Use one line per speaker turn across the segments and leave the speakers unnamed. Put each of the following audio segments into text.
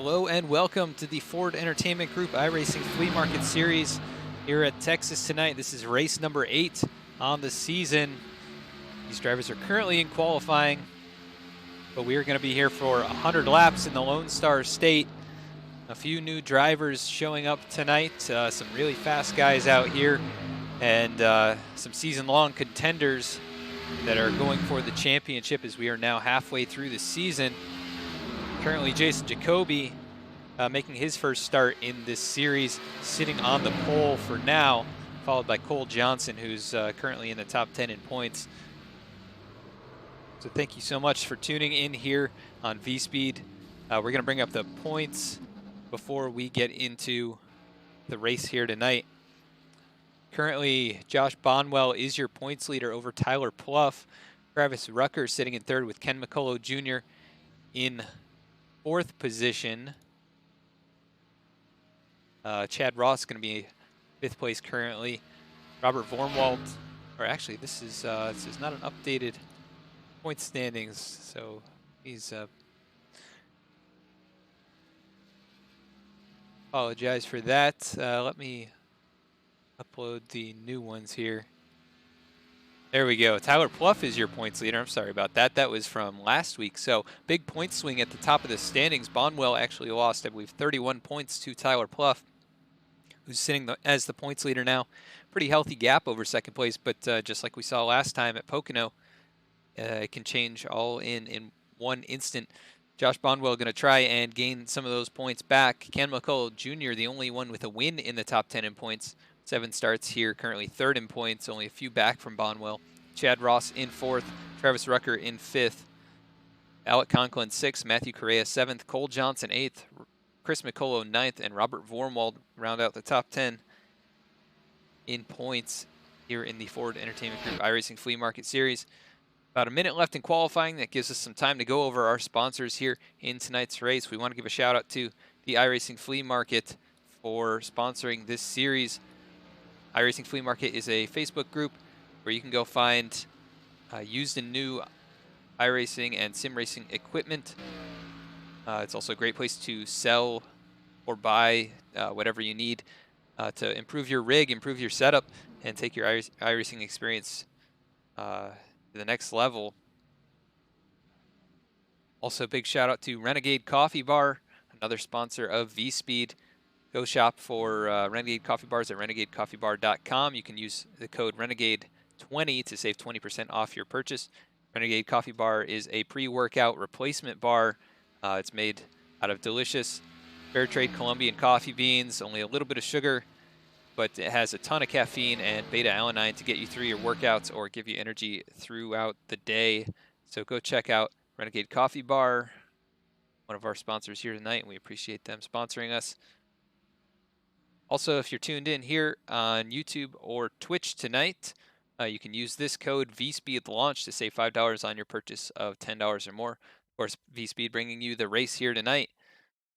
Hello and welcome to the Ford Entertainment Group iRacing Flea Market Series here at Texas tonight. This is race number 8 on the season. These drivers are currently in qualifying, but we are going to be here for 100 laps in the Lone Star State. A few new drivers showing up tonight, some really fast guys out here, and some season-long contenders that are going for the championship as we are now halfway through the season. Currently, Jason Jacoby making his first start in this series, sitting on the pole for now, followed by Cole Johnson, who's currently in the top 10 in points. So thank you so much for tuning in here on VSPEED. We're going to bring up the points before we get into the race here tonight. Currently, Josh Bonwell is your points leader over Tyler Pluff. Travis Rucker sitting in third with Ken McCullough Jr. in fourth position. Chad Ross is going to be fifth place currently. Robert Vormwald, or actually this is not an updated point standings, so he's apologize for that. Let me upload the new ones here. There we go. Tyler Pluff is your points leader. I'm sorry about that. That was from last week. So big point swing at the top of the standings. Bonwell actually lost, I believe, 31 points to Tyler Pluff, who's sitting as the points leader now. Pretty healthy gap over second place, but just like we saw last time at Pocono, it can change all in one instant. Josh Bonwell going to try and gain some of those points back. Ken McCullough Jr., the only one with a win in the top 10 in points. 7 starts here, currently third in points, only a few back from Bonwell. Chad Ross in fourth, Travis Rucker in fifth, Alec Conklin 6th, Matthew Correa 7th, Cole Johnson 8th, Chris McCullough 9th, and Robert Vormwald round out the top 10 in points here in the Ford Entertainment Group iRacing Flea Market Series. About a minute left in qualifying. That gives us some time to go over our sponsors here in tonight's race. We want to give a shout out to the iRacing Flea Market for sponsoring this series. iRacing Flea Market is a Facebook group where you can go find used and new iRacing and sim racing equipment. It's also a great place to sell or buy whatever you need to improve your rig, improve your setup, and take your iRacing experience to the next level. Also, big shout out to Renegade Coffee Bar, another sponsor of VSPEED. Go shop for Renegade Coffee Bars at renegadecoffeebar.com. You can use the code RENEGADE20 to save 20% off your purchase. Renegade Coffee Bar is a pre-workout replacement bar. It's made out of delicious fair trade Colombian coffee beans, only a little bit of sugar, but it has a ton of caffeine and beta-alanine to get you through your workouts or give you energy throughout the day. So go check out Renegade Coffee Bar, one of our sponsors here tonight, and we appreciate them sponsoring us. Also, if you're tuned in here on YouTube or Twitch tonight, you can use this code VSPEEDLAUNCH to save $5 on your purchase of $10 or more. Of course, VSPEED bringing you the race here tonight.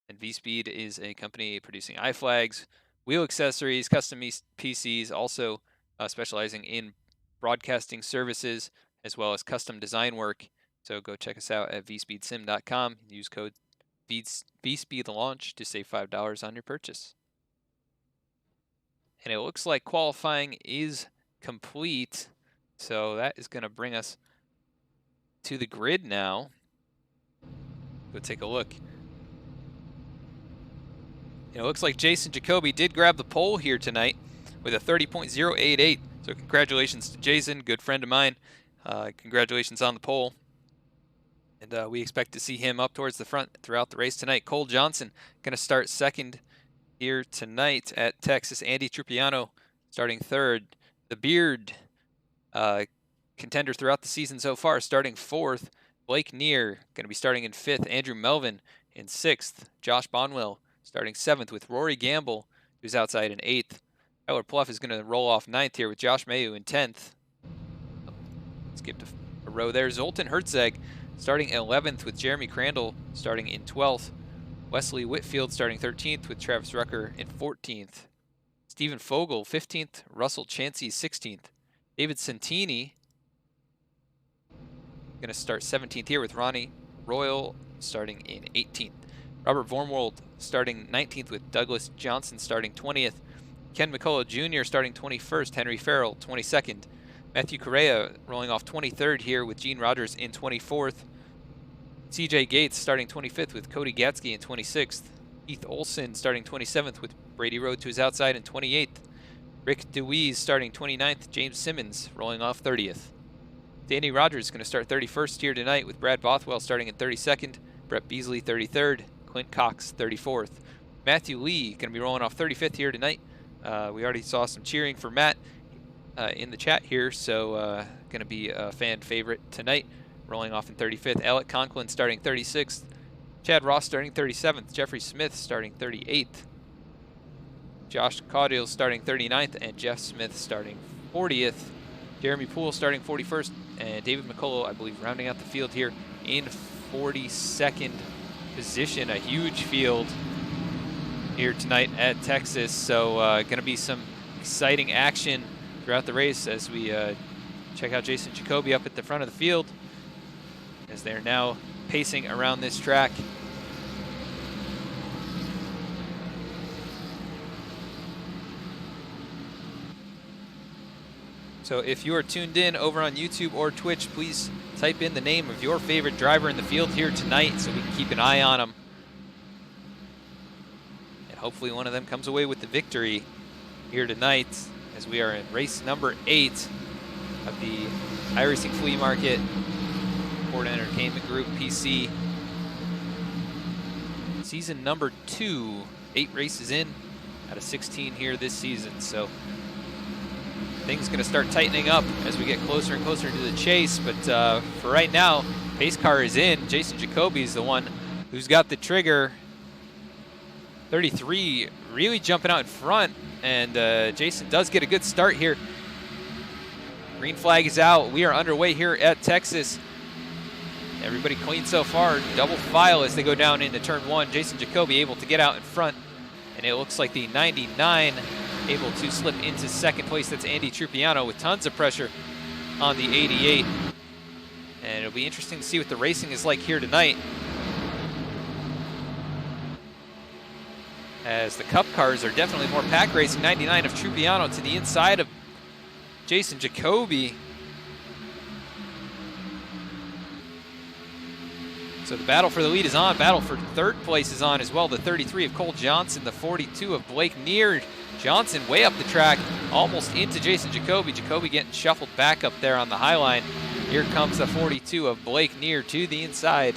And VSPEED is a company producing iFlags, wheel accessories, custom PCs, also specializing in broadcasting services as well as custom design work. So go check us out at vspeedsim.com. Use code VSPEEDLAUNCH to save $5 on your purchase. And it looks like qualifying is complete. So that is going to bring us to the grid now. Go take a look. It looks like Jason Jacoby did grab the pole here tonight with a 30.088. So congratulations to Jason, good friend of mine. Congratulations on the pole. And we expect to see him up towards the front throughout the race tonight. Cole Johnson going to start second here tonight at Texas. Andy Trupiano starting third. The Beard, contender throughout the season so far, starting fourth. Blake Neer going to be starting in fifth. Andrew Melvin in sixth. Josh Bonwell starting seventh with Rory Gamble, who's outside in eighth. Tyler Pluff is going to roll off ninth here with Josh Mayu in 10th. Skipped a row there. Zoltan Herzeg starting 11th with Jeremy Crandall starting in 12th. Wesley Whitfield starting 13th with Travis Rucker in 14th. Stephen Fogel 15th. Russell Chansey 16th. David Santini going to start 17th here with Ronnie Royal starting in 18th. Robert Vormwold starting 19th with Douglas Johnson starting 20th. Ken McCullough Jr. starting 21st. Henry Farrell 22nd. Matthew Correa rolling off 23rd here with Gene Rogers in 24th. CJ Gates starting 25th with Cody Gatsky in 26th. Keith Olson starting 27th with Brady Road to his outside in 28th. Rick DeWeese starting 29th. James Simmons rolling off 30th. Danny Rogers is going to start 31st here tonight with Brad Bothwell starting in 32nd. Brett Beasley 33rd. Clint Cox 34th. Matthew Lee going to be rolling off 35th here tonight. We already saw some cheering for Matt in the chat here, so going to be a fan favorite tonight. Rolling off in 35th. Alec Conklin starting 36th. Chad Ross starting 37th. Jeffrey Smith starting 38th. Josh Caudill starting 39th. And Jeff Smith starting 40th. Jeremy Poole starting 41st. And David McCullough, I believe, rounding out the field here in 42nd position. A huge field here tonight at Texas. So going to be some exciting action throughout the race as we check out Jason Jacoby up at the front of the field, as they're now pacing around this track. So if you are tuned in over on YouTube or Twitch, please type in the name of your favorite driver in the field here tonight so we can keep an eye on them. And hopefully one of them comes away with the victory here tonight, as we are in race number 8 of the iRacing Flea Market Sport Entertainment Group PC. Season number 2, 8 races in out of 16 here this season. So things going to start tightening up as we get closer and closer to the chase. But for right now, pace car is in. Jason Jacoby is the one who's got the trigger. 33 really jumping out in front, and Jason does get a good start here. Green flag is out. We are underway here at Texas. Everybody clean so far. Double file as they go down into turn 1. Jason Jacoby able to get out in front, and it looks like the 99 able to slip into second place. That's Andy Trupiano with tons of pressure on the 88. And it'll be interesting to see what the racing is like here tonight, as the Cup cars are definitely more pack racing. 99 of Trupiano to the inside of Jason Jacoby. So the battle for the lead is on. Battle for third place is on as well. The 33 of Cole Johnson, the 42 of Blake Neer. Johnson way up the track, almost into Jason Jacoby. Jacoby getting shuffled back up there on the high line. Here comes the 42 of Blake Neer to the inside.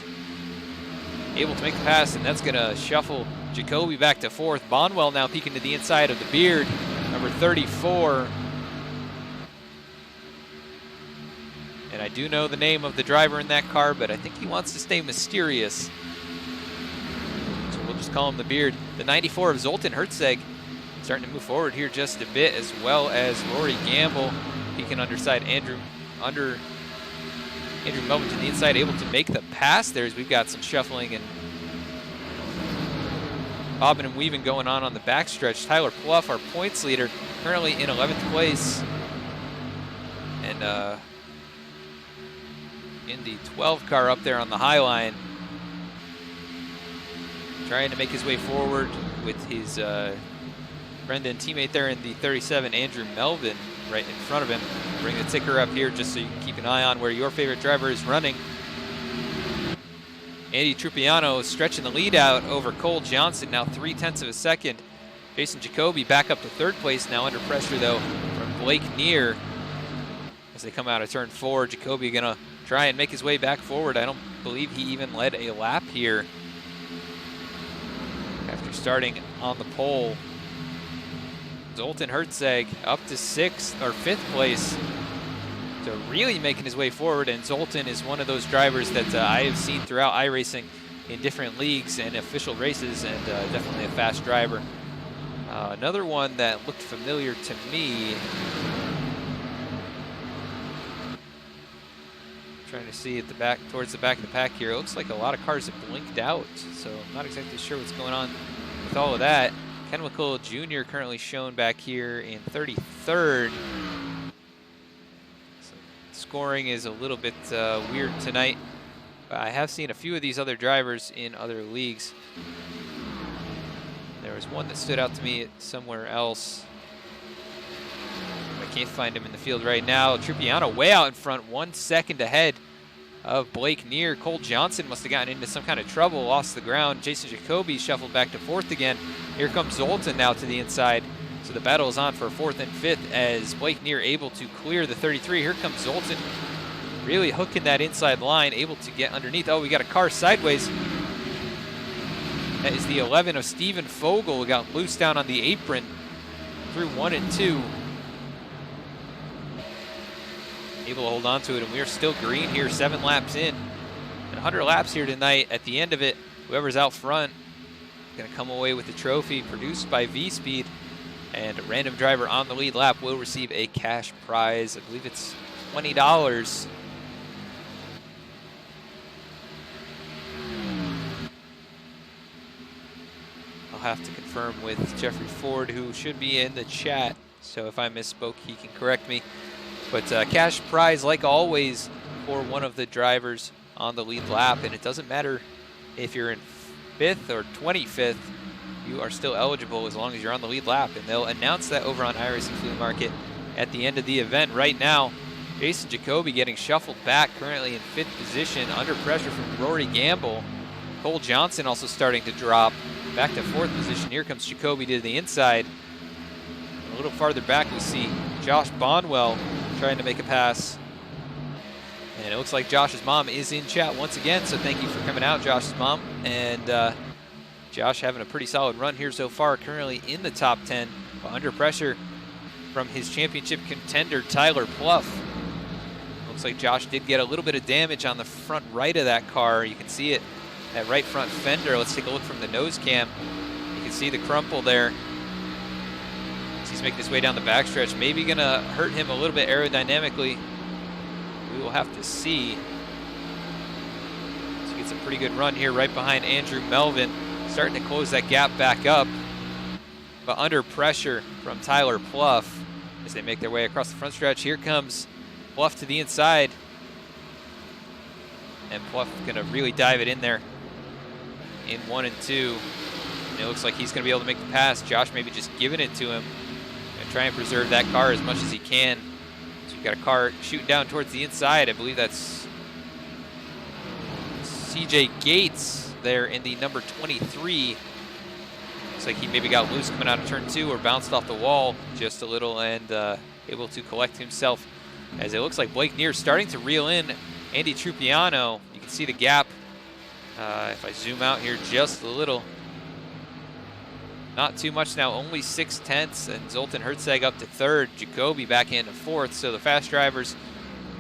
Able to make the pass, and that's going to shuffle Jacoby back to 4th. Bonwell now peeking to the inside of the Beard, number 34. And I do know the name of the driver in that car, but I think he wants to stay mysterious, so we'll just call him the Beard. The 94 of Zoltan Herzeg starting to move forward here just a bit, as well as Rory Gamble peeking underside. Andrew Melvin to the inside, able to make the pass there, as we've got some shuffling and bobbing and weaving going on the backstretch. Tyler Pluff, our points leader, currently in 11th place. And in the 12 car up there on the high line, trying to make his way forward with his friend and teammate there in the 37, Andrew Melvin, right in front of him. Bring the ticker up here just so you can keep an eye on where your favorite driver is running. Andy Trupiano stretching the lead out over Cole Johnson, now 0.3 of a second. Jason Jacoby back up to 3rd place, now under pressure though from Blake Neer. As they come out of turn 4, Jacoby gonna try and make his way back forward. I don't believe he even led a lap here after starting on the pole. Zoltan Herzeg up to 6th or 5th place, so really making his way forward. And Zoltan is one of those drivers that I have seen throughout iRacing in different leagues and official races, and definitely a fast driver. Another one that looked familiar to me, trying to see at the back, towards the back of the pack here. It looks like a lot of cars have blinked out, so I'm not exactly sure what's going on with all of that. Ken McCullough Jr. currently shown back here in 33rd. So scoring is a little bit weird tonight I have seen a few of these other drivers in other leagues. There was one that stood out to me somewhere else. I can't find him in the field right now. Trupiano way out in front, 1 second ahead of Blake Neer. Cole Johnson must have gotten into some kind of trouble, lost the ground. Jason Jacoby shuffled back to 4th again. Here comes Zoltan now to the inside. So the battle is on for 4th and 5th as Blake Neer able to clear the 33. Here comes Zoltan, really hooking that inside line, able to get underneath. Oh, we got a car sideways. That is the 11 of Steven Fogel, who got loose down on the apron through 1 and 2. Able to hold on to it, and we are still green here, 7 laps in. And 100 laps here tonight. At the end of it, whoever's out front is going to come away with the trophy produced by VSPEED. And a random driver on the lead lap will receive a cash prize. I believe it's $20. I'll have to confirm with Jeffrey Ford, who should be in the chat. So if I misspoke, he can correct me. But cash prize, like always, for one of the drivers on the lead lap. And it doesn't matter if you're in 5th or 25th, you are still eligible as long as you're on the lead lap. And they'll announce that over on iRacing Flea Market at the end of the event. Right now, Jason Jacoby getting shuffled back, currently in 5th position, under pressure from Rory Gamble. Cole Johnson also starting to drop back to 4th position. Here comes Jacoby to the inside. A little farther back, we see Josh Bonwell trying to make a pass. And it looks like Josh's mom is in chat once again, so thank you for coming out, Josh's mom. And Josh having a pretty solid run here so far, currently in the top 10, but under pressure from his championship contender, Tyler Pluff. Looks like Josh did get a little bit of damage on the front right of that car. You can see it, that right front fender. Let's take a look from the nose cam. You can see the crumple there. He's making his way down the backstretch. Maybe gonna hurt him a little bit aerodynamically. We will have to see. So he gets a pretty good run here right behind Andrew Melvin. Starting to close that gap back up. But under pressure from Tyler Pluff as they make their way across the front stretch. Here comes Pluff to the inside. And Pluff gonna really dive it in there in 1 and 2. And it looks like he's gonna be able to make the pass. Josh maybe just giving it to him. And try and preserve that car as much as he can. So you've got a car shooting down towards the inside. I believe that's CJ Gates there in the number 23. Looks like he maybe got loose coming out of turn 2 or bounced off the wall just a little and able to collect himself, as it looks like Blake Neer starting to reel in Andy Trupiano. You can see the gap if I zoom out here just a little. Not too much now, only 6/10, and Zoltan Herzog up to 3rd, Jacoby back into 4th. So the fast drivers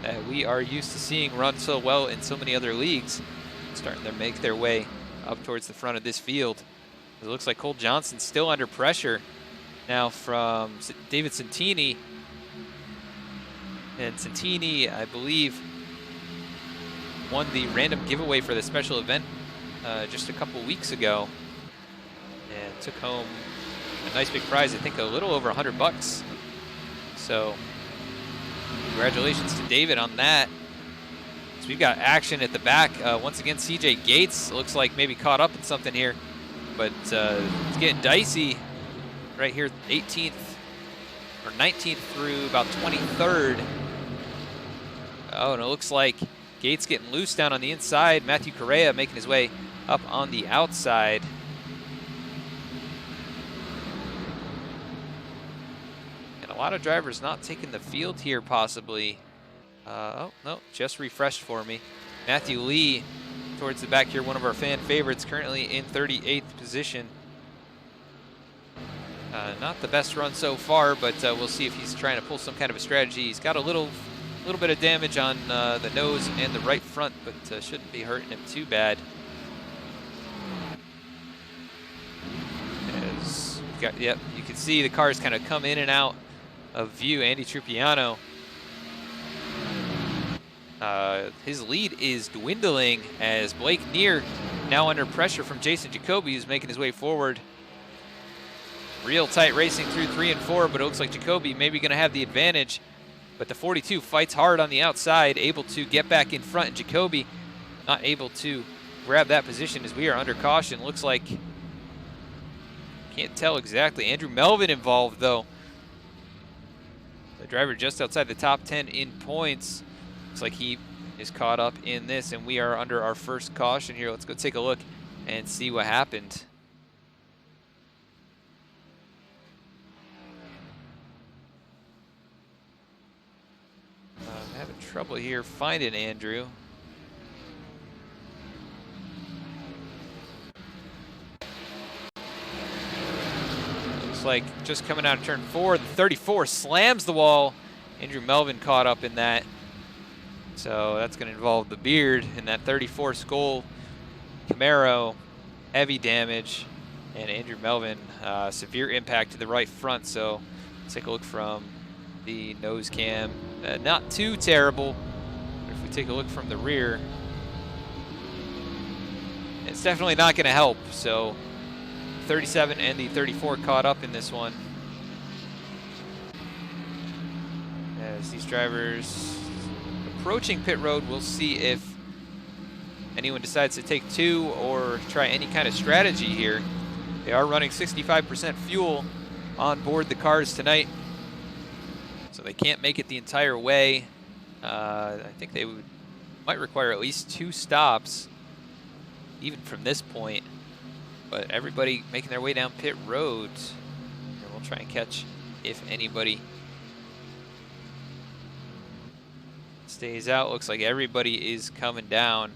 that we are used to seeing run so well in so many other leagues starting to make their way up towards the front of this field. It looks like Cole Johnson still under pressure now from David Santini. And Santini, I believe, won the random giveaway for the special event just a couple weeks ago. And took home a nice big prize, I think a little over $100. So congratulations to David on that. So we've got action at the back. Once again, CJ Gates looks like maybe caught up in something here, but it's getting dicey right here, 18th or 19th through about 23rd. Oh, and it looks like Gates getting loose down on the inside. Matthew Correa making his way up on the outside. A lot of drivers not taking the field here, possibly. Oh, no, just refreshed for me. Matthew Lee towards the back here, one of our fan favorites, currently in 38th position. Not the best run so far, but we'll see if he's trying to pull some kind of a strategy. He's got a little bit of damage on the nose and the right front, but shouldn't be hurting him too bad. Yep, you can see the cars kind of come in and out of view. Andy Trupiano, his lead is dwindling as Blake Neer now under pressure from Jason Jacoby, who's making his way forward. Real tight racing through 3 and 4, but it looks like Jacoby maybe going to have the advantage. But the 42 fights hard on the outside, able to get back in front. And Jacoby not able to grab that position as we are under caution. Looks like, can't tell exactly. Andrew Melvin involved though. The driver just outside the top 10 in points. Looks like he is caught up in this, and we are under our first caution here. Let's go take a look and see what happened. I'm having trouble here finding Andrew. Looks like just coming out of turn 4, the 34 slams the wall. Andrew Melvin caught up in that. So that's going to involve the beard in that 34 Skoal Camaro, heavy damage, and Andrew Melvin, severe impact to the right front. So let's take a look from the nose cam. Not too terrible, but if we take a look from the rear, it's definitely not going to help. So 37 and the 34 caught up in this one. As these drivers approaching pit road, we'll see if anyone decides to take two or try any kind of strategy here. They are running 65% fuel on board the cars tonight, so they can't make it the entire way. I think they might require at least 2 stops, even from this point. But everybody making their way down pit road, and we'll try and catch if anybody stays out. Looks like everybody is coming down.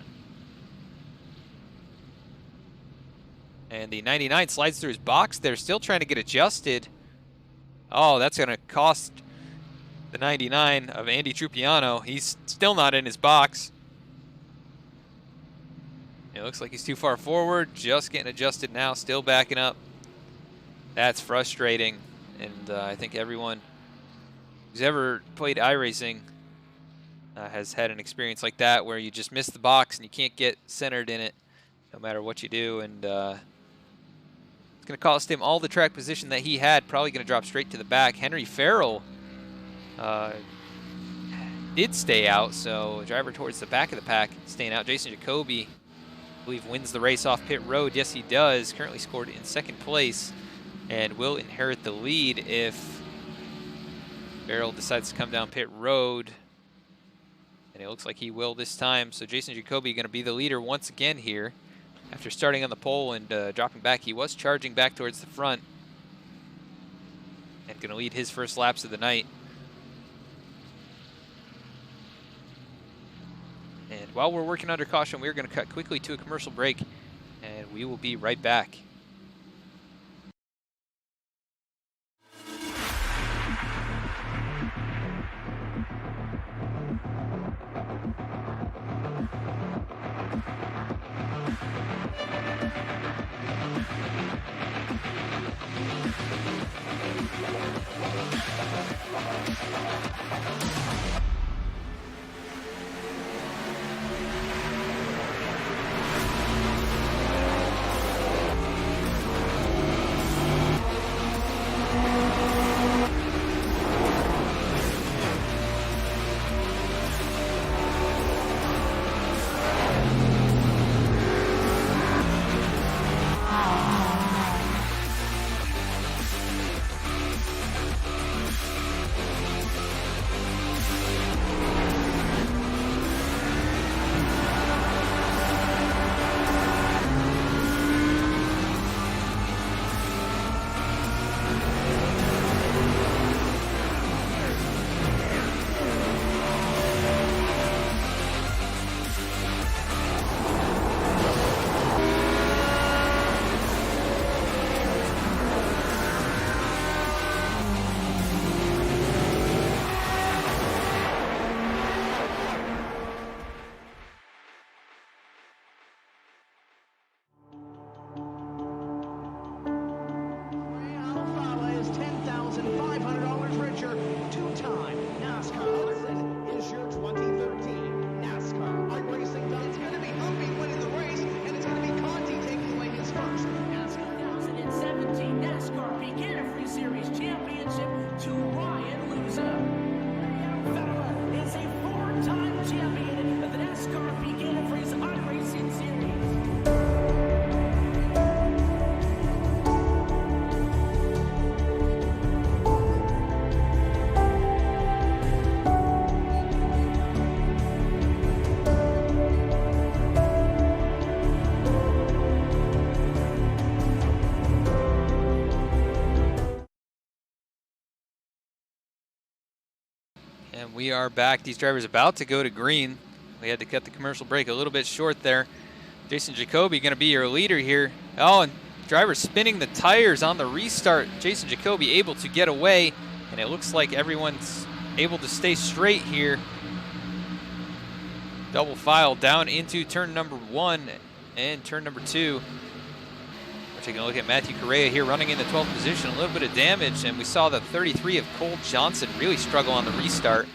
And the 99 slides through his box. They're still trying to get adjusted. Oh, that's going to cost the 99 of Andy Trupiano. He's still not in his box. It looks like he's too far forward. Just getting adjusted now. Still backing up. That's frustrating. And I think everyone who's ever played iRacing has had an experience like that, where you just miss the box and you can't get centered in it no matter what you do. And it's going to cost him all the track position that he had. Probably going to drop straight to the back. Henry Farrell did stay out, so driver towards the back of the pack staying out. Jason Jacoby, I believe, wins the race off pit road. Yes, he does. Currently scored in 2nd place and will inherit the lead if Farrell decides to come down pit road. And it looks like he will this time. So Jason Jacoby going to be the leader once again here. After starting on the pole and dropping back, he was charging back towards the front. And going to lead his first laps of the night. And while we're working under caution, we're going to cut quickly to a commercial break. And we will be right back.
Champion of the NASCAR Beginner Freeze
And we are back. These drivers about to go to green. We had to cut the commercial break a little bit short there. Jason Jacoby going to be your leader here. Oh, and driver spinning the tires on the restart. Jason Jacoby able to get away, and it looks like everyone's able to stay straight here. Double file down into turn number 1 and turn number 2. We're taking a look at Matthew Correa here running in the 12th position. A little bit of damage, and we saw the 33 of Cole Johnson really struggle on the restart.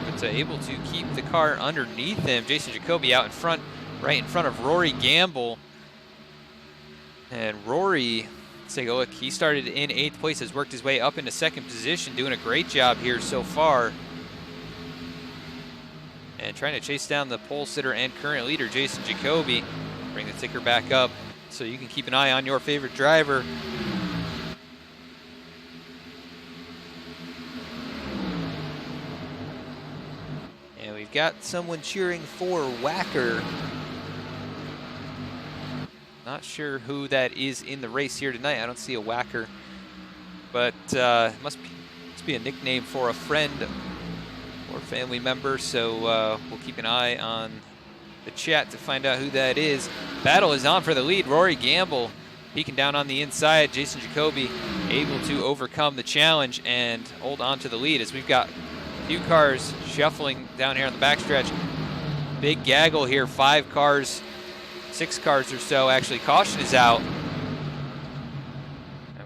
But able to keep the car underneath him. Jason Jacoby out in front, right in front of Rory Gamble. And Rory, let's take a look. He started in 8th place, has worked his way up into 2nd position, doing a great job here so far. And trying to chase down the pole sitter and current leader, Jason Jacoby. Bring the ticker back up so you can keep an eye on your favorite driver. And we've got someone cheering for Wacker. Not sure who that is in the race here tonight. I don't see a Wacker, but must be a nickname for a friend or family member, so we'll keep an eye on the chat to find out who that is. Battle is on for the lead. Rory Gamble peeking down on the inside. Jason Jacoby able to overcome the challenge and hold on to the lead as we've got a few cars shuffling down here on the backstretch. Big gaggle here, 5 cars, 6 cars or so. Actually, caution is out. I'm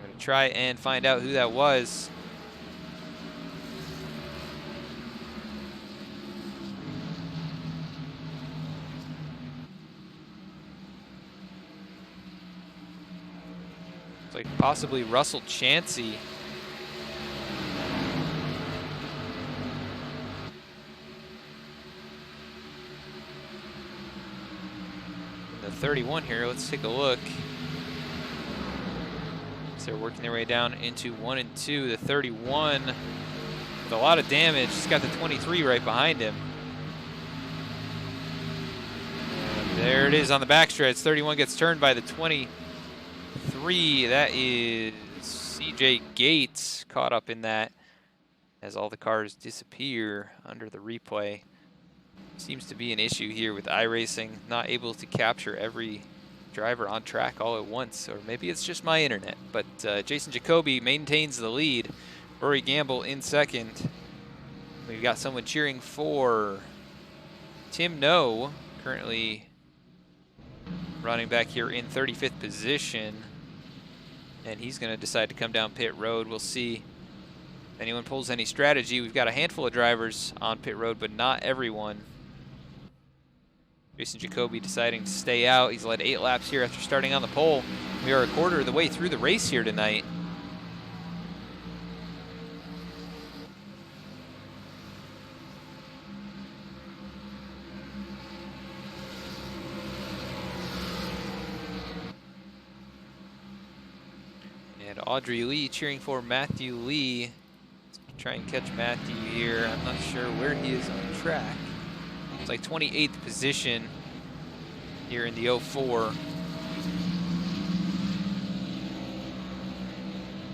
going to try and find out who that was. Like possibly Russell Chansey. The 31 here, let's take a look. So they're working their way down into 1 and 2. The 31 with a lot of damage. He's got the 23 right behind him. And there it is on the backstretch. 31 gets turned by the 23. That is CJ Gates caught up in that as all the cars disappear under the replay. Seems to be an issue here with iRacing, not able to capture every driver on track all at once, or maybe it's just my internet. But Jason Jacoby maintains the lead. Rory Gamble in 2nd. We've got someone cheering for Tim No, currently running back here in 35th position. And he's going to decide to come down pit road. We'll see if anyone pulls any strategy. We've got a handful of drivers on pit road, but not everyone. Jason Jacoby deciding to stay out. He's led 8 laps here after starting on the pole. We are a quarter of the way through the race here tonight. And Audrey Lee cheering for Matthew Lee. Let's try and catch Matthew here. I'm not sure where he is on track. It's like 28th position here in the 04.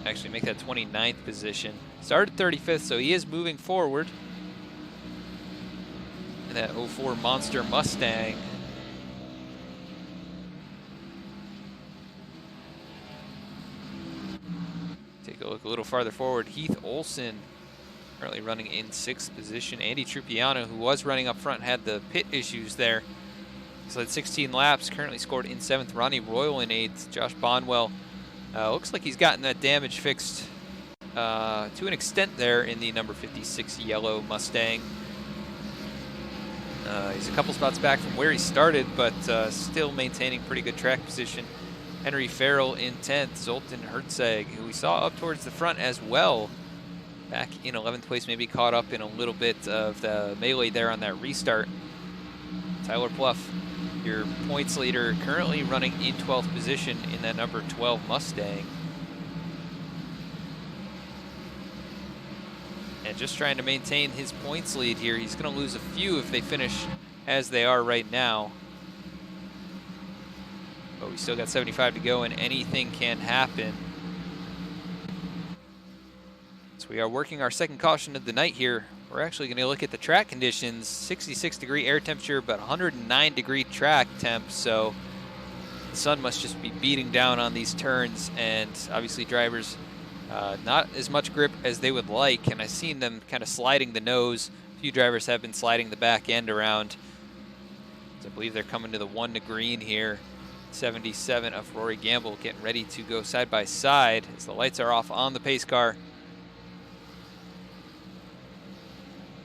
Actually make that 29th position. Started 35th, so he is moving forward. And that 04 Monster Mustang. Take a look a little farther forward. Heath Olson currently running in 6th position. Andy Trupiano, who was running up front, had the pit issues there. So had 16 laps, currently scored in 7th. Ronnie Royal in 8th. Josh Bonwell looks like he's gotten that damage fixed to an extent there in the number 56 yellow Mustang. He's a couple spots back from where he started, but still maintaining pretty good track position. Henry Farrell in 10th. Zoltan Herzog, who we saw up towards the front as well, back in 11th place, maybe caught up in a little bit of the melee there on that restart. Tyler Pluff, your points leader, currently running in 12th position in that number 12 Mustang. And just trying to maintain his points lead here. He's going to lose a few if they finish as they are right now. But we still got 75 to go, and anything can happen. We are working our second caution of the night here. We're actually going to look at the track conditions. 66-degree air temperature, but 109-degree track temp, so the sun must just be beating down on these turns, and obviously drivers not as much grip as they would like, and I've seen them kind of sliding the nose. A few drivers have been sliding the back end around. So I believe they're coming to the 1 to green here. 77 of Rory Gamble getting ready to go side by side as the lights are off on the pace car.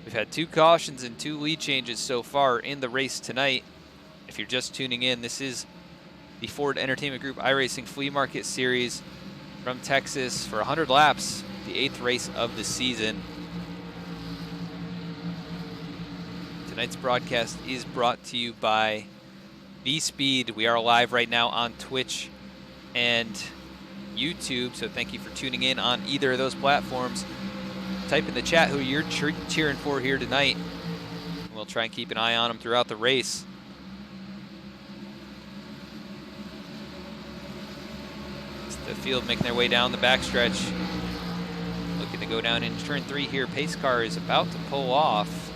We've had 2 cautions and 2 lead changes so far in the race tonight. If you're just tuning in, this is the Ford Entertainment Group iRacing Flea Market Series from Texas for 100 laps, the 8th race of the season. Tonight's broadcast is brought to you by VSPEED. We are live right now on Twitch and YouTube, so thank you for tuning in on either of those platforms. Type in the chat who you're cheering for here tonight, and we'll try and keep an eye on them throughout the race. It's the field making their way down the backstretch. Looking to go down into turn 3 here. Pace car is about to pull off.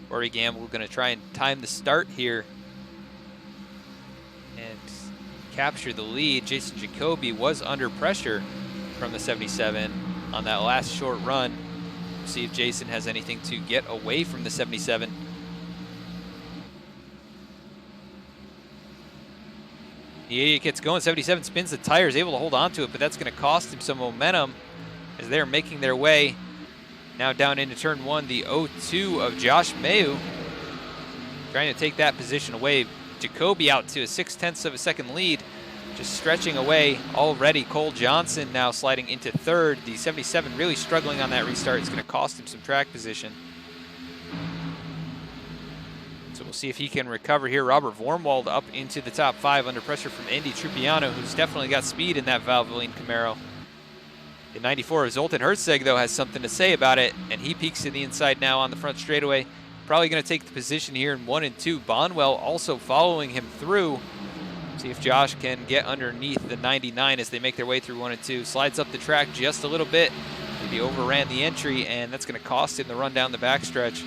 Rory Gamble going to try and time the start here and capture the lead. Jason Jacoby was under pressure from the 77 on that last short run. See if Jason has anything to get away from the 77. The 88 gets going. 77 spins the tires, able to hold on to it, but that's going to cost him some momentum as they're making their way now down into turn 1. The 0-2 of Josh Mayu trying to take that position away. Jacoby out to a 0.6 of a second lead, just stretching away already. Cole Johnson now sliding into 3rd. The 77 really struggling on that restart. It's going to cost him some track position. So we'll see if he can recover here. Robert Vormwald up into the top 5 under pressure from Andy Trupiano, who's definitely got speed in that Valvoline Camaro. The 94 of Zoltan Herzeg, though, has something to say about it, and he peeks to the inside now on the front straightaway. Probably going to take the position here in 1 and 2. Bonwell also following him through. See if Josh can get underneath the 99 as they make their way through 1 and 2. Slides up the track just a little bit. Maybe overran the entry, and that's going to cost him the run down the backstretch.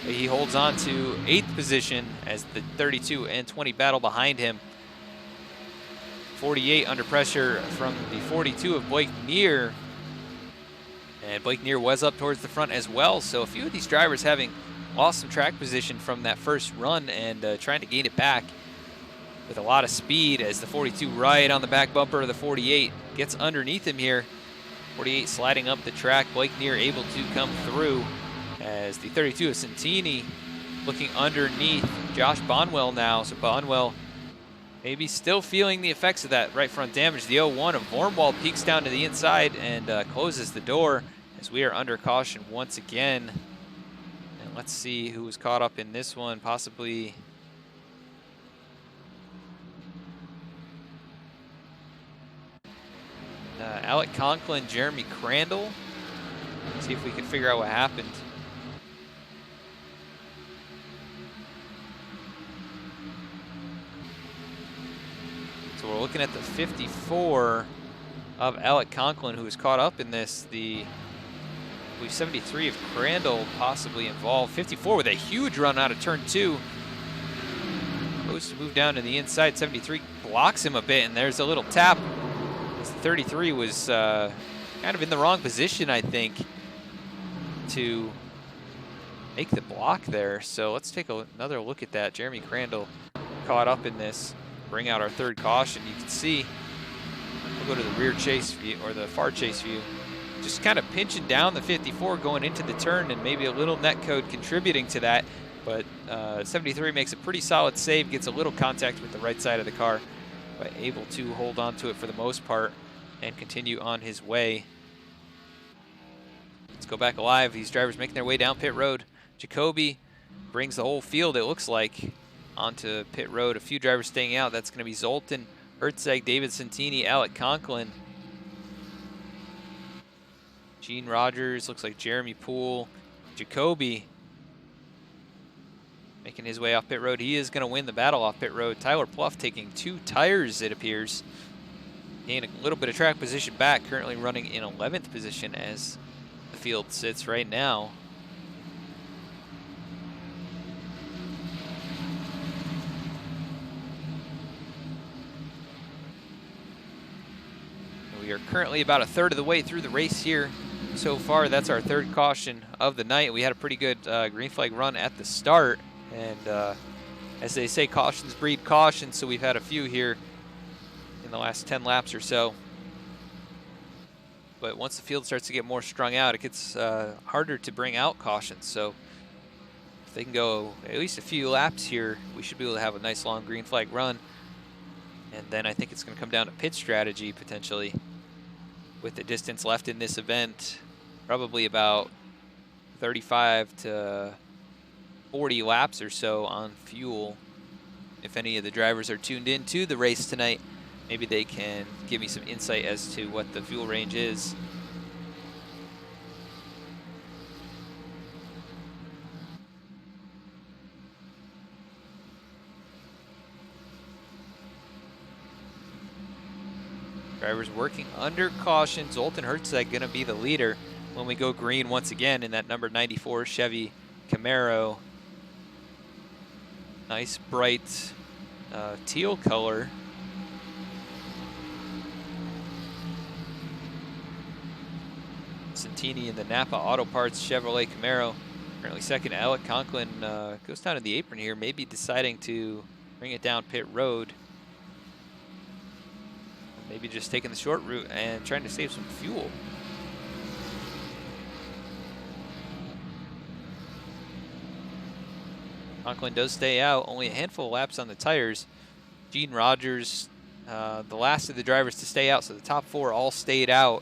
He holds on to 8th position as the 32 and 20 battle behind him. 48 under pressure from the 42 of Blake Neer. And Blake Neer was up towards the front as well, so a few of these drivers having lost some track position from that first run and trying to gain it back with a lot of speed as the 42 right on the back bumper of the 48 gets underneath him here. 48 sliding up the track. Blake Neer able to come through as the 32 of Santini looking underneath Josh Bonwell now. So Bonwell maybe still feeling the effects of that right front damage. The 0-1 of Vormwald peeks down to the inside and closes the door as we are under caution once again. And let's see who was caught up in this one. Possibly Alec Conklin, Jeremy Crandall. Let's see if we can figure out what happened. So we're looking at the 54 of Alec Conklin, who was caught up in this. The 73 of Crandall possibly involved. 54 with a huge run out of turn 2. Goes to move down to the inside. 73 blocks him a bit, and there's a little tap. 33 was kind of in the wrong position, I think, to make the block there. So let's take another look at that. Jeremy Crandall caught up in this. Bring out our 3rd caution. You can see, we'll go to the rear chase view or the far chase view. Just kind of pinching down the 54 going into the turn, and maybe a little net code contributing to that. But 73 makes a pretty solid save, gets a little contact with the right side of the car, but able to hold on to it for the most part and continue on his way. Let's go back alive. These drivers making their way down pit road. Jacoby brings the whole field, it looks like, onto pit road. A few drivers staying out. That's going to be Zoltan Herzeg, David Santini, Alec Conklin, Gene Rogers, looks like Jeremy Poole. Jacoby making his way off pit road. He is going to win the battle off pit road. Tyler Pluff taking 2 tires, it appears. gain a little bit of track position back, currently running in 11th position as the field sits right now. We are currently about a third of the way through the race here. So far, that's our third caution of the night. We had a pretty good green flag run at the start, and as they say, cautions breed caution, so we've had a few here in the last 10 laps or so. But once the field starts to get more strung out, it gets harder to bring out cautions. So if they can go at least a few laps here, we should be able to have a nice long green flag run. And then I think it's going to come down to pit strategy potentially. With the distance left in this event, probably about 35 to 40 laps or so on fuel. If any of the drivers are tuned in to the race tonight, maybe they can give me some insight as to what the fuel range is. Drivers working under caution. Zoltan Herzeg going to be the leader when we go green once again in that number 94 Chevy Camaro. Nice bright teal color. Santini in the Napa Auto Parts Chevrolet Camaro. Currently second. Alec Conklin goes down to the apron here, maybe deciding to bring it down pit road. Maybe just taking the short route and trying to save some fuel. Conklin does stay out. Only a handful of laps on the tires. Gene Rogers, the last of the drivers to stay out, so the top four all stayed out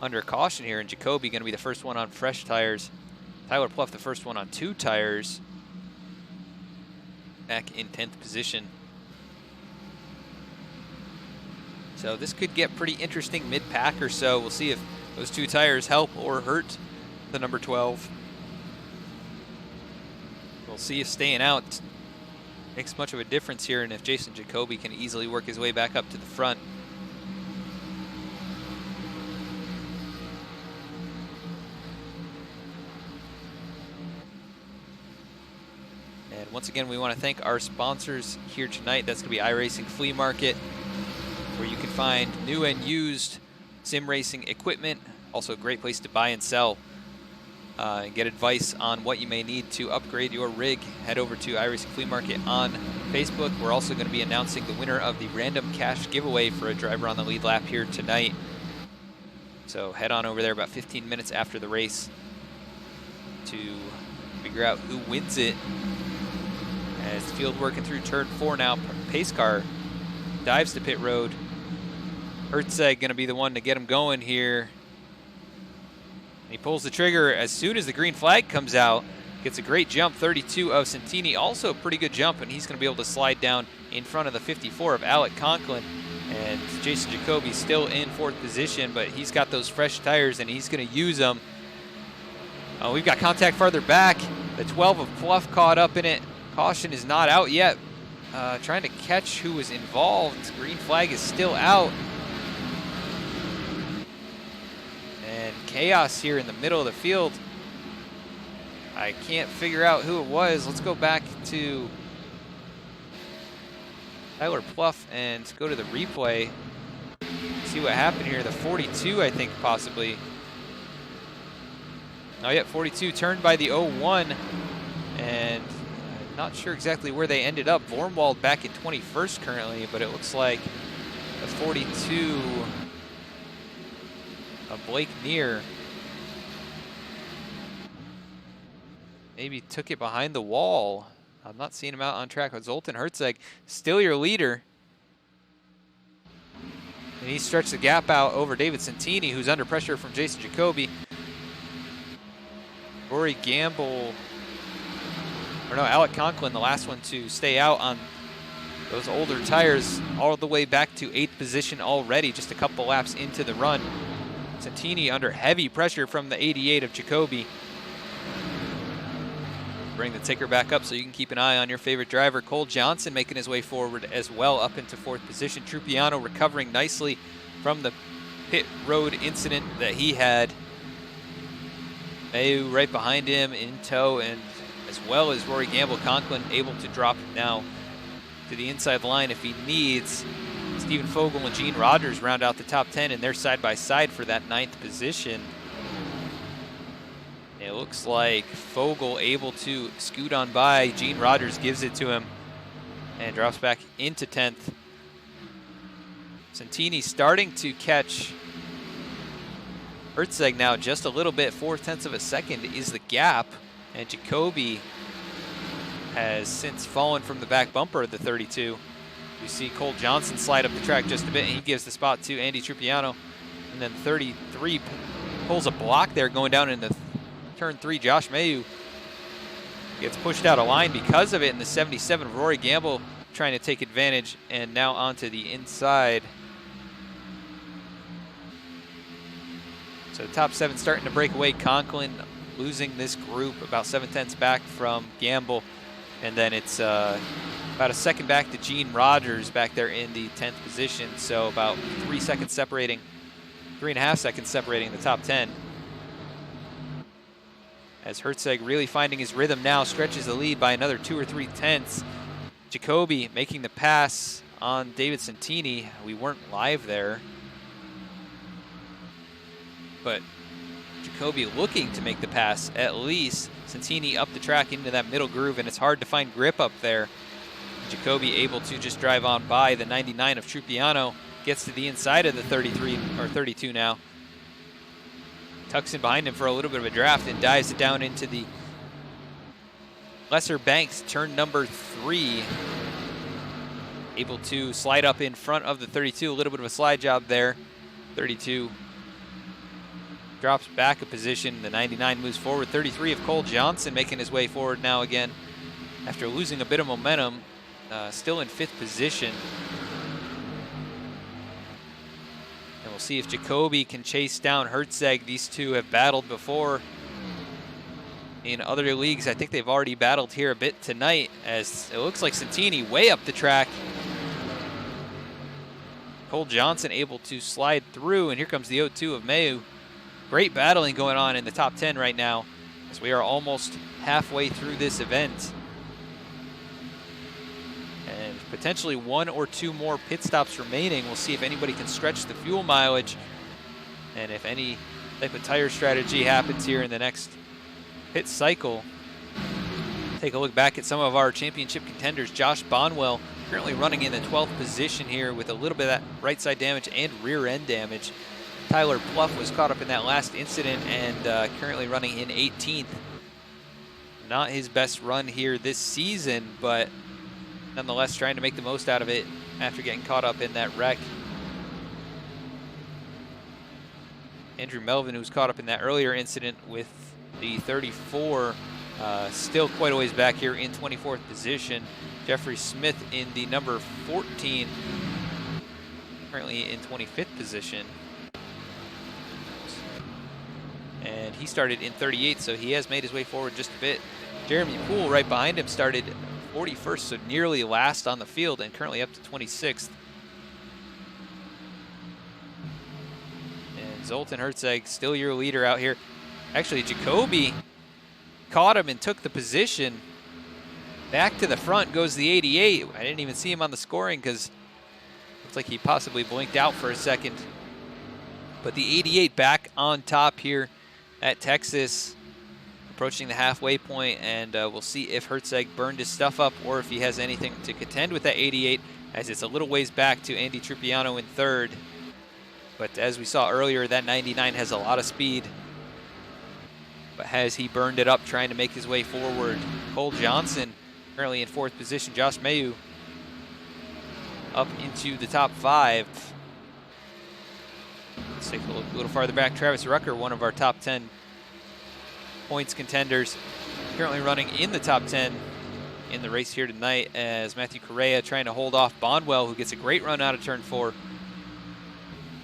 under caution here. And Jacoby going to be the first one on fresh tires. Tyler Pluff the first one on 2 tires. Back in 10th position. So this could get pretty interesting mid-pack or so. We'll see if those 2 tires help or hurt the number 12. We'll see if staying out makes much of a difference here, and if Jason Jacoby can easily work his way back up to the front. And once again, we want to thank our sponsors here tonight. That's going to be iRacing Flea Market, where you can find new and used sim racing equipment. Also a great place to buy and sell and get advice on what you may need to upgrade your rig. Head over to iRacing Flea Market on Facebook. We're also going to be announcing the winner of the random cash giveaway for a driver on the lead lap here tonight. So head on over there about 15 minutes after the race to figure out who wins it. As the field working through turn 4 now, pace car dives to pit road. Herzeg going to be the one to get him going here. He pulls the trigger as soon as the green flag comes out. Gets a great jump, 32 of Santini. Also a pretty good jump, and he's going to be able to slide down in front of the 54 of Alec Conklin. And Jason Jacoby still in 4th position, but he's got those fresh tires, and he's going to use them. We've got contact farther back. The 12 of Pluff caught up in it. Caution is not out yet. Trying to catch who was involved. Green flag is still out. And chaos here in the middle of the field. I can't figure out who it was. Let's go back to Tyler Pluff and go to the replay. See what happened here. The 42, I think, possibly. Oh, yeah, 42 turned by the 01. And not sure exactly where they ended up. Vormwald back in 21st currently, but it looks like the 42 of Blake Neer maybe took it behind the wall. I'm not seeing him out on track with Zoltan Herzeg. Still your leader. And he stretched the gap out over David Santini, who's under pressure from Jason Jacoby. Rory Gamble, or no, Alec Conklin, the last one to stay out on those older tires, all the way back to 8th position already, just a couple laps into the run. Santini under heavy pressure from the 88 of Jacoby. Bring the ticker back up so you can keep an eye on your favorite driver. Cole Johnson making his way forward as well, up into 4th position. Trupiano recovering nicely from the pit road incident that he had. Mayu right behind him in tow, and as well as Rory Gamble. Conklin able to drop now to the inside line if he needs. Stephen Fogel and Gene Rogers round out the top 10, and they're side by side for that 9th position. It looks like Fogel able to scoot on by. Gene Rogers gives it to him and drops back into 10th. Santini starting to catch Hertzeg now just a little bit. 0.4 of a second is the gap, and Jacoby has since fallen from the back bumper of the 32. We see Cole Johnson slide up the track just a bit, and he gives the spot to Andy Trupiano. And then 33 pulls a block there going down into turn 3. Josh Mayu gets pushed out of line because of it, and the 77 Rory Gamble trying to take advantage, and now onto the inside. So top 7 starting to break away. Conklin losing this group about 0.7 back from Gamble. And then it's about a second back to Gene Rogers back there in the 10th position. So about 3 seconds separating, 3.5 seconds separating the top 10. As Hertzeg really finding his rhythm now, stretches the lead by another 2 or 3 tenths. Jacoby making the pass on David Santini. We weren't live there, but Jacoby looking to make the pass at least. Santini up the track into that middle groove, and it's hard to find grip up there. Jacoby able to just drive on by the 99 of Trupiano, gets to the inside of the 33 or 32 now. Tucks in behind him for a little bit of a draft and dives it down into the Lesser Banks, turn number 3. Able to slide up in front of the 32, a little bit of a slide job there. 32 drops back a position. The 99 moves forward. 33 of Cole Johnson making his way forward now again after losing a bit of momentum. Still in 5th position. And we'll see if Jacoby can chase down Hertzeg. These two have battled before in other leagues. I think they've already battled here a bit tonight, as it looks like Santini way up the track. Cole Johnson able to slide through, and here comes the 0-2 of Mayu. Great battling going on in the top 10 right now, as we are almost halfway through this event. And potentially 1 or 2 more pit stops remaining. We'll see if anybody can stretch the fuel mileage, and if any type of tire strategy happens here in the next pit cycle. Take a look back at some of our championship contenders. Josh Bonwell currently running in the 12th position here with a little bit of that right side damage and rear end damage. Tyler Pluff was caught up in that last incident and currently running in 18th. Not his best run here this season, but nonetheless trying to make the most out of it after getting caught up in that wreck. Andrew Melvin, who was caught up in that earlier incident with the 34, still quite a ways back here in 24th position. Jeffrey Smith in the number 14, currently in 25th position. And he started in 38th, so he has made his way forward just a bit. Jeremy Poole right behind him started 41st, so nearly last on the field, and currently up to 26th. And Zoltan Hertzeg, still your leader out here. Actually, Jacoby caught him and took the position. Back to the front goes the 88. I didn't even see him on the scoring because it looks like he possibly blinked out for a second. But the 88 back on top here at Texas, approaching the halfway point, and we'll see if Hertzeg burned his stuff up or if he has anything to contend with that 88, as it's a little ways back to Andy Trupiano in 3rd. But as we saw earlier, that 99 has a lot of speed. But has he burned it up trying to make his way forward? Cole Johnson currently in 4th position. Josh Mayu up into the top 5. Let's take a look a little farther back. Travis Rucker, one of our top 10 points contenders, currently running in the top 10 in the race here tonight, as Matthew Correa trying to hold off Bonwell, who gets a great run out of turn 4.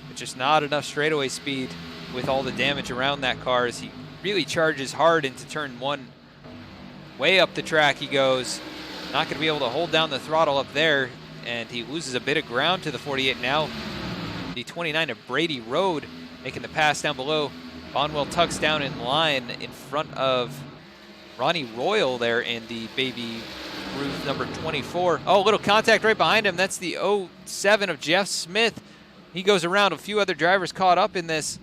But just not enough straightaway speed with all the damage around that car, as he really charges hard into turn 1. Way up the track he goes. Not going to be able to hold down the throttle up there, and he loses a bit of ground to the 48 now. Indy 29 of Brady Road, making the pass down below. Bonwell tucks down in line in front of Ronnie Royal there in the baby Ruth number 24. Oh, a little contact right behind him. That's the 07 of Jeff Smith. He goes around. A few other drivers caught up in this.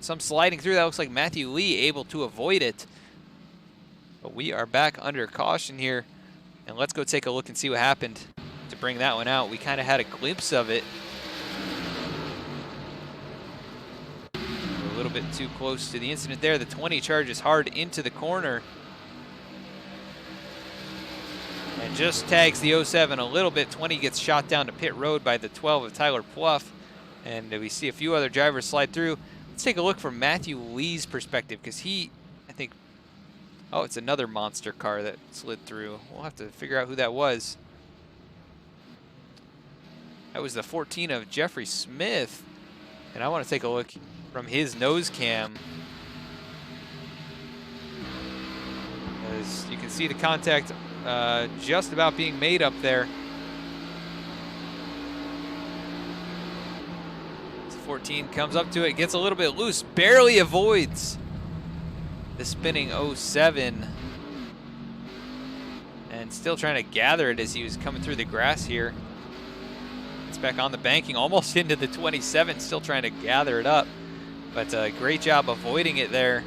Some sliding through. That looks like Matthew Lee able to avoid it. But we are back under caution here. And let's go take a look and see what happened to bring that one out. We kind of had a glimpse of it. A little bit too close to the incident there. The 20 charges hard into the corner. And just tags the 07 a little bit. 20 gets shot down to pit road by the 12 of Tyler Pluff. And we see a few other drivers slide through. Let's take a look from Matthew Lee's perspective, because he, I think, oh, it's another monster car that slid through. We'll have to figure out who that was. That was the 14 of Jeffrey Smith. And I want to take a look from his nose cam. As you can see the contact just about being made up there. 14 comes up to it, gets a little bit loose, barely avoids the spinning 07. And still trying to gather it as he was coming through the grass here. It's back on the banking, almost into the 27, still trying to gather it up. But great job avoiding it there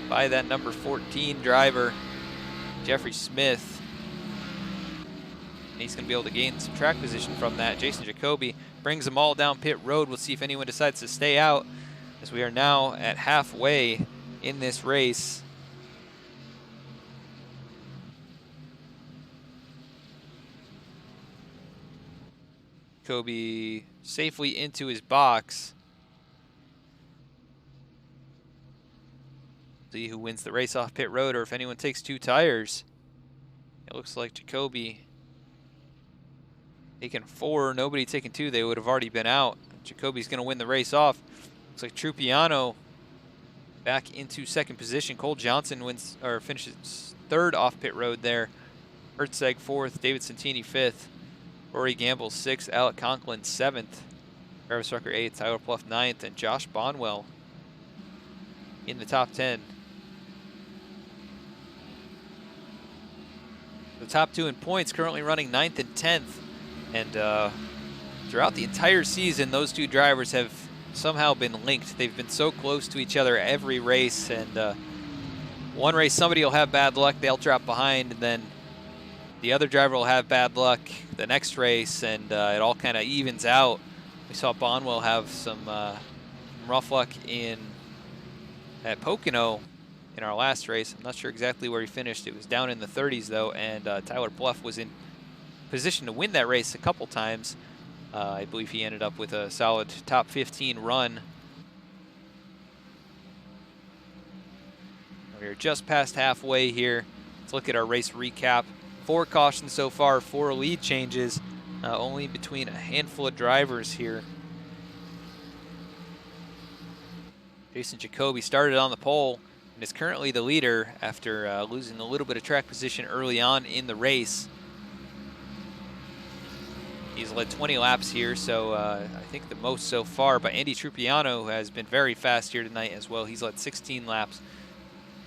by that number 14 driver, Jeffrey Smith. And he's going to be able to gain some track position from that. Jason Jacoby brings them all down pit road. We'll see if anyone decides to stay out, as we are now at halfway in this race. Jacoby safely into his box. See who wins the race off pit road, or if anyone takes 2 tires. It looks like Jacoby taking 4, nobody taking 2. They would have already been out. Jacoby's going to win the race off. Looks like Trupiano back into second position. Cole Johnson wins, or finishes 3rd off pit road there. Hertzeg 4th, David Santini 5th, Rory Gamble 6th, Alec Conklin 7th, Travis Rucker 8th, Tyler Pluff 9th, and Josh Bonwell in the top 10. The top 2 in points, currently running 9th and 10th. And throughout the entire season, those 2 drivers have somehow been linked. They've been so close to each other every race. And one race, somebody will have bad luck, they'll drop behind, and then the other driver will have bad luck the next race, and it all kind of evens out. We saw Bonwell have some rough luck at Pocono in our last race. I'm not sure exactly where he finished. It was down in the 30s, though, and Tyler Pluff was in position to win that race a couple times. I believe he ended up with a solid top 15 run. We're just past halfway here. Let's look at our race recap. 4 cautions so far, 4 lead changes, only between a handful of drivers here. Jason Jacoby started on the pole and is currently the leader after losing a little bit of track position early on in the race. He's led 20 laps here, so I think the most so far. But Andy Trupiano has been very fast here tonight as well. He's led 16 laps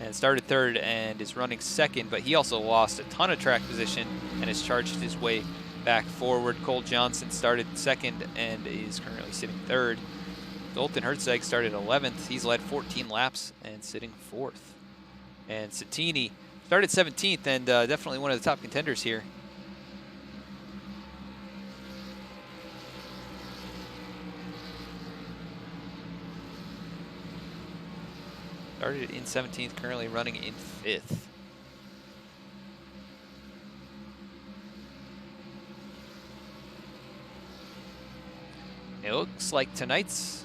and started 3rd and is running 2nd, but he also lost a ton of track position and has charged his way back forward. Cole Johnson started 2nd and is currently sitting 3rd. Dalton Hertzeg started 11th. He's led 14 laps and sitting 4th. And Santini started 17th and definitely one of the top contenders here. Started in 17th, currently running in 5th. It looks like tonight's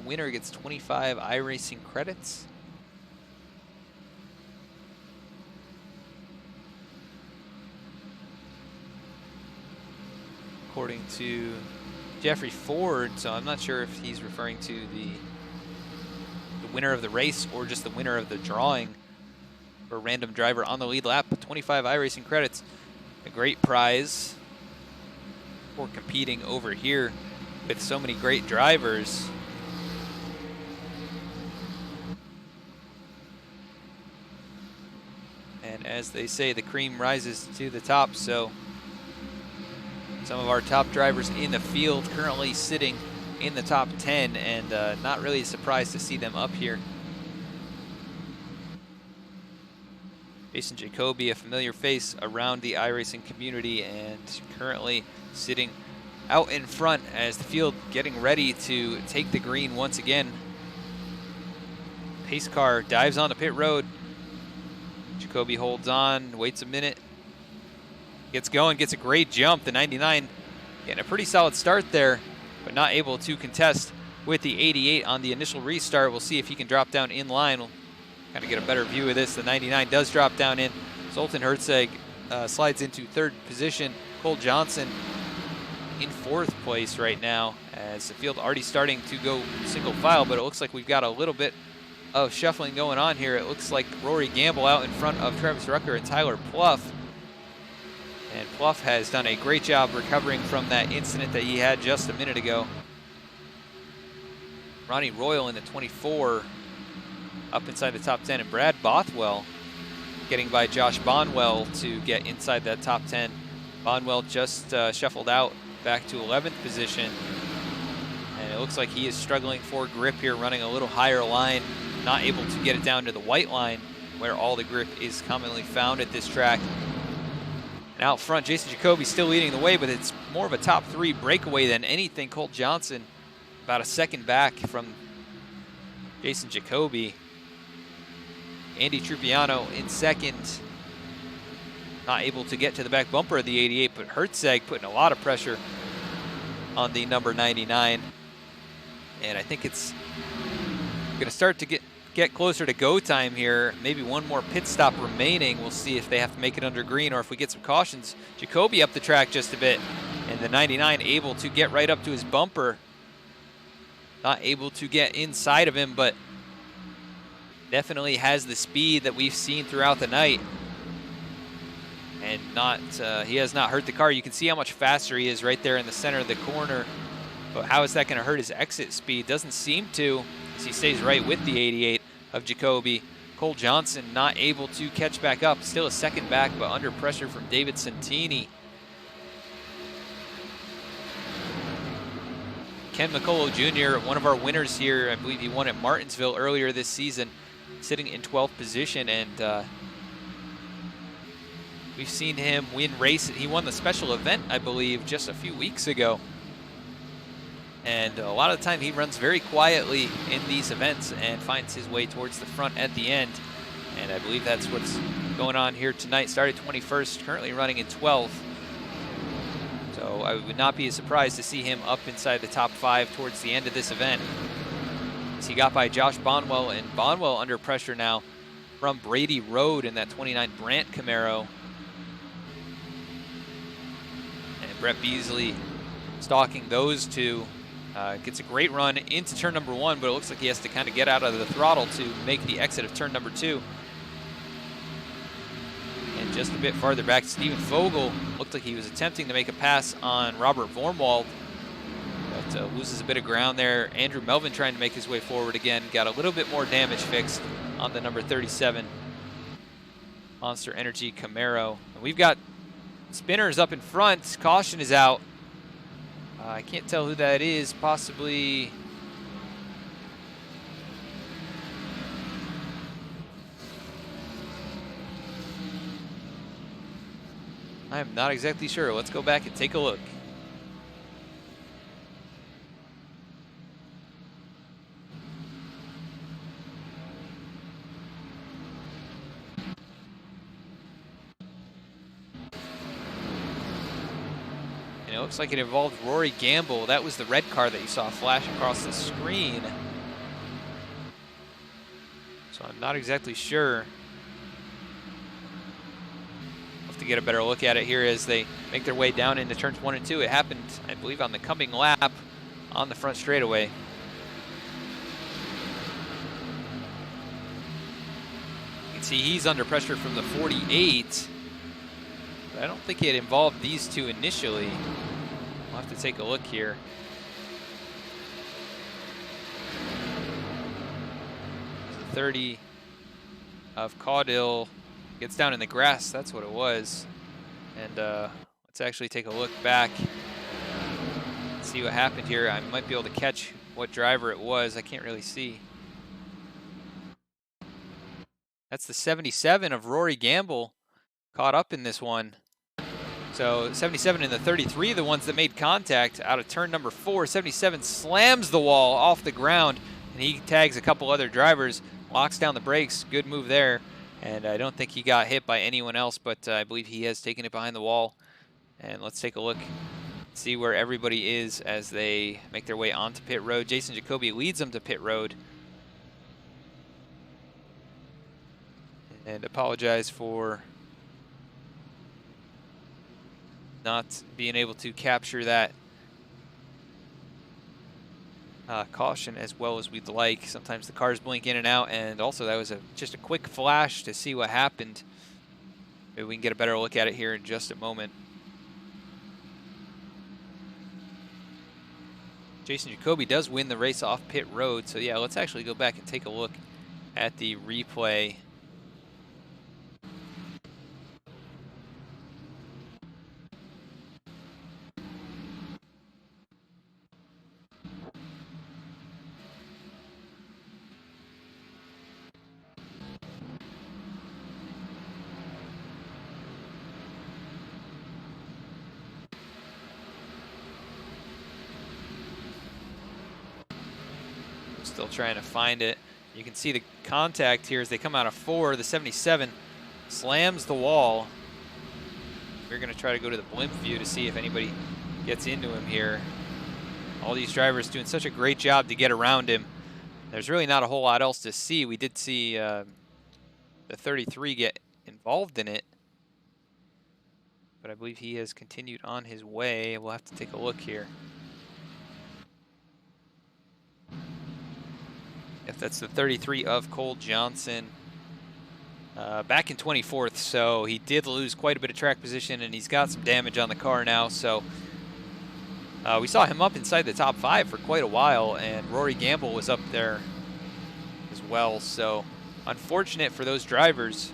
winner gets 25 iRacing credits. According to Jeffrey Ford, so I'm not sure if he's referring to the winner of the race or just the winner of the drawing for a random driver on the lead lap. 25 iRacing credits, a great prize. for competing over here with so many great drivers. And as they say, the cream rises to the top, so some of our top drivers in the field currently sitting in the top 10, and not really surprised to see them up here. Jason Jacoby, a familiar face around the iRacing community, and currently sitting out in front as the field getting ready to take the green once again. Pace car dives on the pit road. Jacoby holds on, waits a minute, gets going, gets a great jump. The 99 getting a pretty solid start there, but not able to contest with the 88 on the initial restart. We'll see if he can drop down in line. We'll kind of get a better view of this. The 99 does drop down in. Zoltan Herzeg slides into third position. Cole Johnson in fourth place right now, as the field already starting to go single file, but it looks like we've got a little bit of shuffling going on here. It looks like Rory Gamble out in front of Travis Rucker and Tyler Pluff. And Pluff has done a great job recovering from that incident that he had just a minute ago. Ronnie Royal in the 24 up inside the top 10, and Brad Bothwell getting by Josh Bonwell to get inside that top 10. Bonwell just shuffled out back to 11th position, and it looks like he is struggling for grip here, running a little higher line, not able to get it down to the white line where all the grip is commonly found at this track. And out front, Jason Jacoby still leading the way, but it's more of a top 3 breakaway than anything. Colt Johnson about a second back from Jason Jacoby. Andy Trupiano in second, not able to get to the back bumper of the 88, but Herzeg putting a lot of pressure on the number 99. And I think it's going to start to get closer to go time here. Maybe one more pit stop remaining. We'll see if they have to make it under green or if we get some cautions. Jacoby up the track just a bit, and the 99 able to get right up to his bumper. Not able to get inside of him, but definitely has the speed that we've seen throughout the night. And he has not hurt the car. You can see how much faster he is right there in the center of the corner. But how is that going to hurt his exit speed? Doesn't seem to, as he stays right with the 88 of Jacoby. Cole Johnson not able to catch back up. Still a second back, but under pressure from David Santini. Ken McCullough Jr., one of our winners here. I believe he won at Martinsville earlier this season, sitting in 12th position, and we've seen him win races. He won the special event, I believe, just a few weeks ago. And a lot of the time he runs very quietly in these events and finds his way towards the front at the end. And I believe that's what's going on here tonight. Started 21st, currently running in 12th. So I would not be surprised to see him up inside the top 5 towards the end of this event. As he got by Josh Bonwell, and Bonwell under pressure now from Brady Road in that 29 Brandt Camaro. And Brett Beasley stalking those two. Gets a great run into turn number 1, but it looks like he has to kind of get out of the throttle to make the exit of turn number 2. And just a bit farther back, Stephen Fogel looked like he was attempting to make a pass on Robert Vormwald, but loses a bit of ground there. Andrew Melvin trying to make his way forward again. Got a little bit more damage fixed on the number 37 Monster Energy Camaro. And we've got spinners up in front. Caution is out. I can't tell who that is. Possibly I'm not exactly sure. Let's go back and take a look. And it looks like it involved Rory Gamble. That was the red car that you saw flash across the screen. So I'm not exactly sure. To get a better look at it here as they make their way down into turns 1 and 2. It happened, I believe, on the coming lap on the front straightaway. You can see he's under pressure from the 48, but I don't think it involved these two initially. to take a look here. The 30 of Caudill gets down in the grass. That's what it was. And let's actually take a look back, see what happened here. I might be able to catch what driver it was. I can't really see. That's the 77 of Rory Gamble caught up in this one. So 77 and the 33, the ones that made contact out of turn number 4. 77 slams the wall off the ground, and he tags a couple other drivers, locks down the brakes. Good move there. And I don't think he got hit by anyone else, but I believe he has taken it behind the wall. And let's take a look, see where everybody is as they make their way onto pit road. Jason Jacoby leads them to pit road. And apologize for not being able to capture that caution as well as we'd like. Sometimes the cars blink in and out, and also that was just a quick flash to see what happened. Maybe we can get a better look at it here in just a moment. Jason Jacoby does win the race off pit road, so yeah, let's actually go back and take a look at the replay. Still trying to find it. You can see the contact here as they come out of 4. The 77 slams the wall. We're going to try to go to the blimp view to see if anybody gets into him here. All these drivers doing such a great job to get around him. There's really not a whole lot else to see. We did see the 33 get involved in it, but I believe he has continued on his way. We'll have to take a look here. If that's the 33 of Cole Johnson, back in 24th, so he did lose quite a bit of track position, and he's got some damage on the car now. So we saw him up inside the top 5 for quite a while, and Rory Gamble was up there as well. So unfortunate for those drivers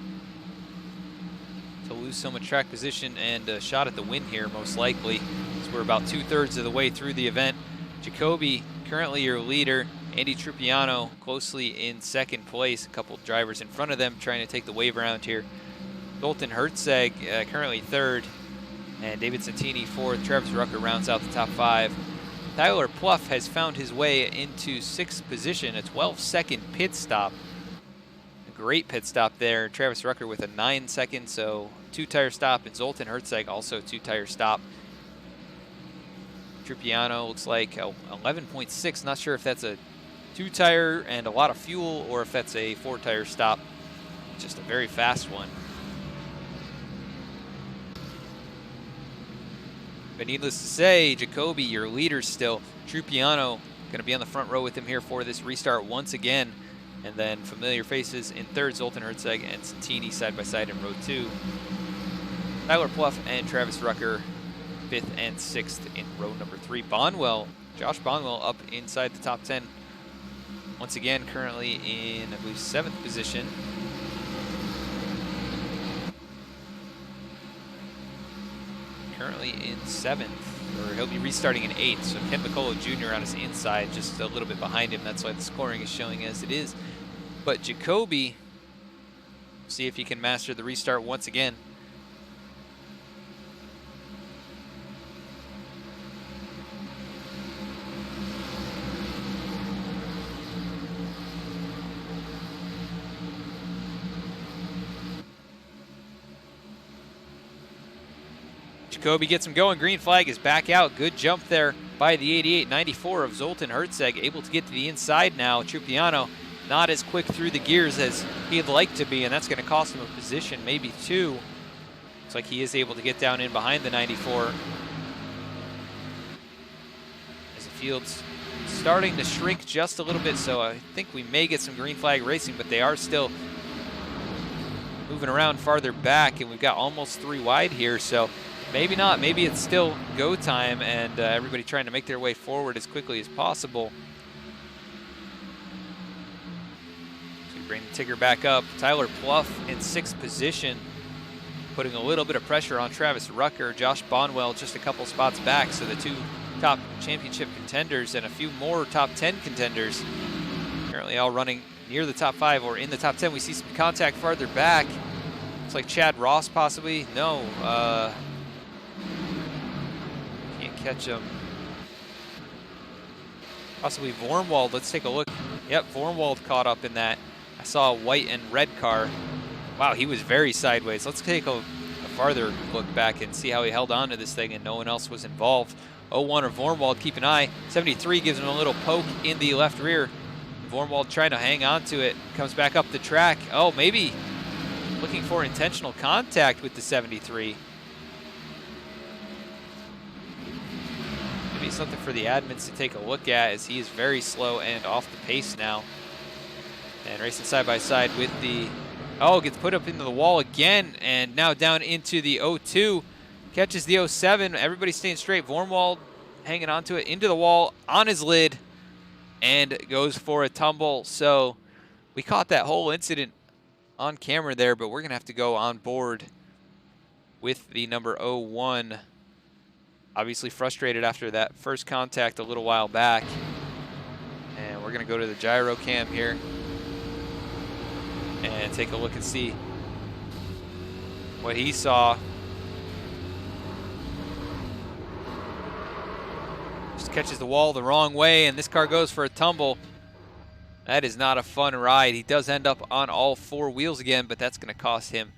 to lose so much track position and a shot at the win here, most likely, as we're about 2/3 of the way through the event. Jacoby currently your leader. Andy Trupiano closely in 2nd place. A couple drivers in front of them trying to take the wave around here. Zoltan Herzeg currently 3rd. And David Santini 4th. Travis Rucker rounds out the top 5. Tyler Pluff has found his way into 6th position. A 12-second pit stop. A great pit stop there. Travis Rucker with a 9-second, so 2-tire stop. And Zoltan Herzeg also 2-tire stop. Trupiano looks like 11.6. Not sure if that's a 2-tire and a lot of fuel, or if that's a 4-tire stop. Just a very fast one. But needless to say, Jacoby, your leader still. Trupiano going to be on the front row with him here for this restart once again. And then familiar faces in 3rd, Zoltan Herzeg and Santini side by side in row 2. Tyler Pluff and Travis Rucker 5th and 6th in row number 3. Bonwell, Josh Bonwell up inside the top 10. Once again, currently in, I believe, 7th position. Currently in 7th, or he'll be restarting in 8th. So Ken McCullough Jr. on his inside, just a little bit behind him. That's why the scoring is showing as it is. But Jacoby, see if he can master the restart once again. Jacoby gets him going. Green flag is back out. Good jump there by the 88-94 of Zoltan Herzeg. Able to get to the inside now. Trupiano not as quick through the gears as he'd like to be, and that's going to cost him a position, maybe 2. Looks like he is able to get down in behind the 94. As the field's starting to shrink just a little bit, so I think we may get some green flag racing, but they are still moving around farther back, and we've got almost 3 wide here, so maybe not. Maybe it's still go time and everybody trying to make their way forward as quickly as possible. So we bring the ticker back up. Tyler Pluff in 6th position, putting a little bit of pressure on Travis Rucker. Josh Bonwell just a couple spots back, so the 2 top championship contenders and a few more top 10 contenders currently all running near the top 5 or in the top 10. We see some contact farther back. Looks like Chad Ross possibly. No, can't catch him. Possibly Vormwald. Let's take a look. Yep, Vormwald caught up in that. I saw a white and red car. Wow, he was very sideways. Let's take a farther look back and see how he held on to this thing and no one else was involved. 01 or Vormwald, keep an eye. 73 gives him a little poke in the left rear. Vormwald trying to hang on to it. Comes back up the track. Oh, maybe looking for intentional contact with the 73. Maybe something for the admins to take a look at, as he is very slow and off the pace now. And racing side by side with the, oh, gets put up into the wall again, and now down into the 02. Catches the 07. Everybody staying straight. Vormwald hanging onto it, into the wall, on his lid, and goes for a tumble. So we caught that whole incident on camera there, but we're going to have to go on board with the number 01. Obviously frustrated after that first contact a little while back. And we're going to go to the gyro cam here and take a look and see what he saw. Just catches the wall the wrong way, and this car goes for a tumble. That is not a fun ride. He does end up on all 4 wheels again, but that's going to cost him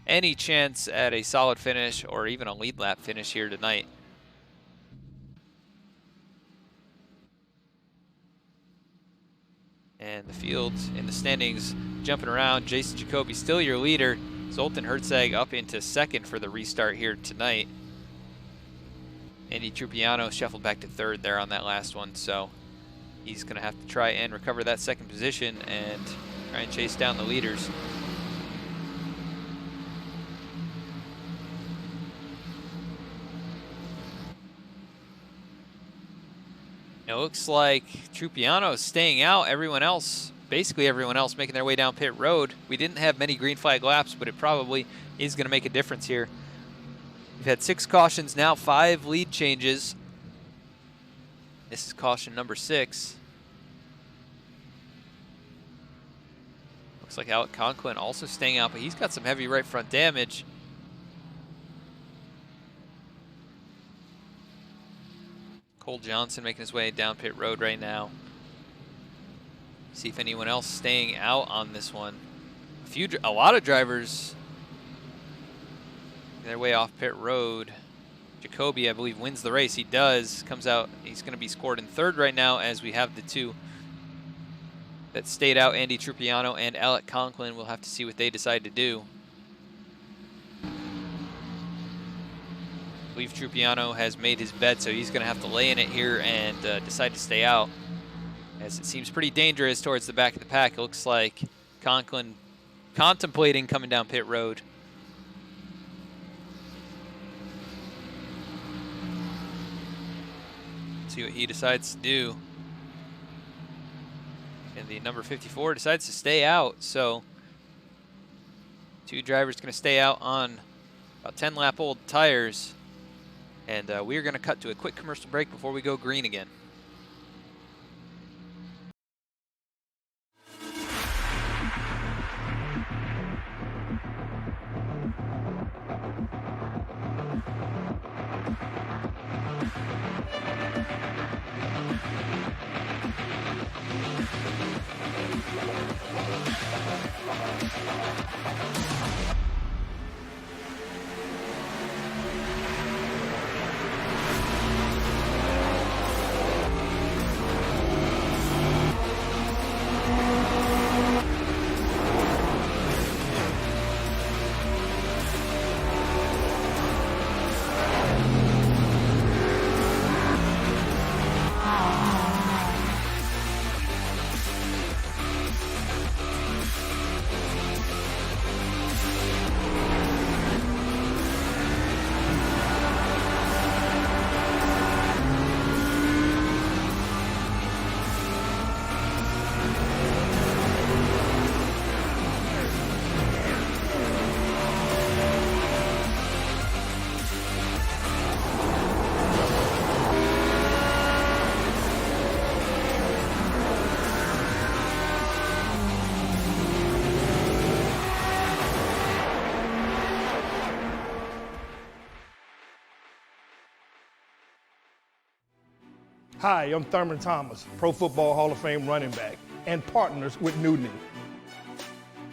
any chance at a solid finish or even a lead lap finish here tonight. And the field in the standings jumping around. Jason Jacoby still your leader. Zoltan Hertzeg up into 2nd for the restart here tonight. Andy Trupiano shuffled back to 3rd there on that last one, so he's going to have to try and recover that 2nd position and try and chase down the leaders. It looks like Trupiano is staying out. Everyone else, basically everyone else, making their way down pit road. We didn't have many green flag laps, but it probably is going to make a difference here. We've had 6 cautions now, 5 lead changes. This is caution number 6. Looks like Alec Conklin also staying out, but he's got some heavy right front damage. Cole Johnson making his way down pit road right now. See if anyone else staying out on this one. A lot of drivers their way off pit road. Jacoby, I believe, wins the race. He does. Comes out. He's going to be scored in 3rd right now, as we have the 2 that stayed out, Andy Trupiano and Alec Conklin. We'll have to see what they decide to do. I believe Trupiano has made his bed, so he's going to have to lay in it here and decide to stay out, as it seems pretty dangerous towards the back of the pack. It looks like Conklin contemplating coming down pit road. See what he decides to do. And the number 54 decides to stay out. So 2 drivers going to stay out on about 10 lap old tires. And we're going to cut to a quick commercial break before we go green again.
Hi, I'm Thurman Thomas, Pro Football Hall of Fame running back, and partners with New Knee.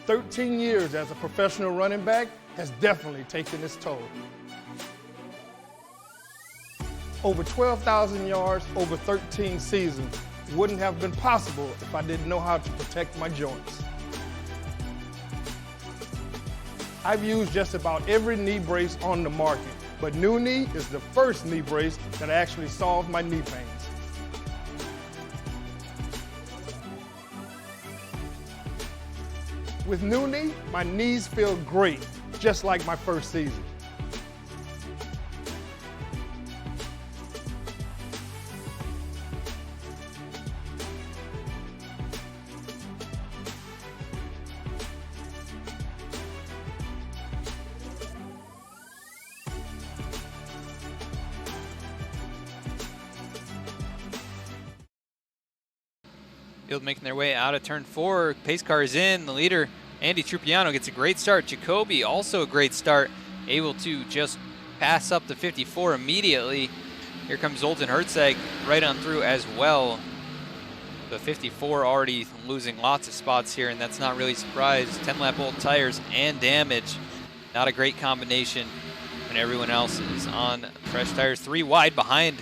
13 years as a professional running back has definitely taken its toll. Over 12,000 yards over 13 seasons wouldn't have been possible if I didn't know how to protect my joints. I've used just about every knee brace on the market, but New Knee is the first knee brace that actually solved my knee pains. With New Knee, my knees feel great, just like my first season.
Field making their way out of turn 4. Pace car is in. The leader, Andy Trupiano, gets a great start. Jacoby, also a great start, able to just pass up the 54 immediately. Here comes Zoltan Herzeg right on through as well. The 54 already losing lots of spots here, and that's not really a surprise. 10-lap old tires and damage. Not a great combination when everyone else is on fresh tires. 3 wide behind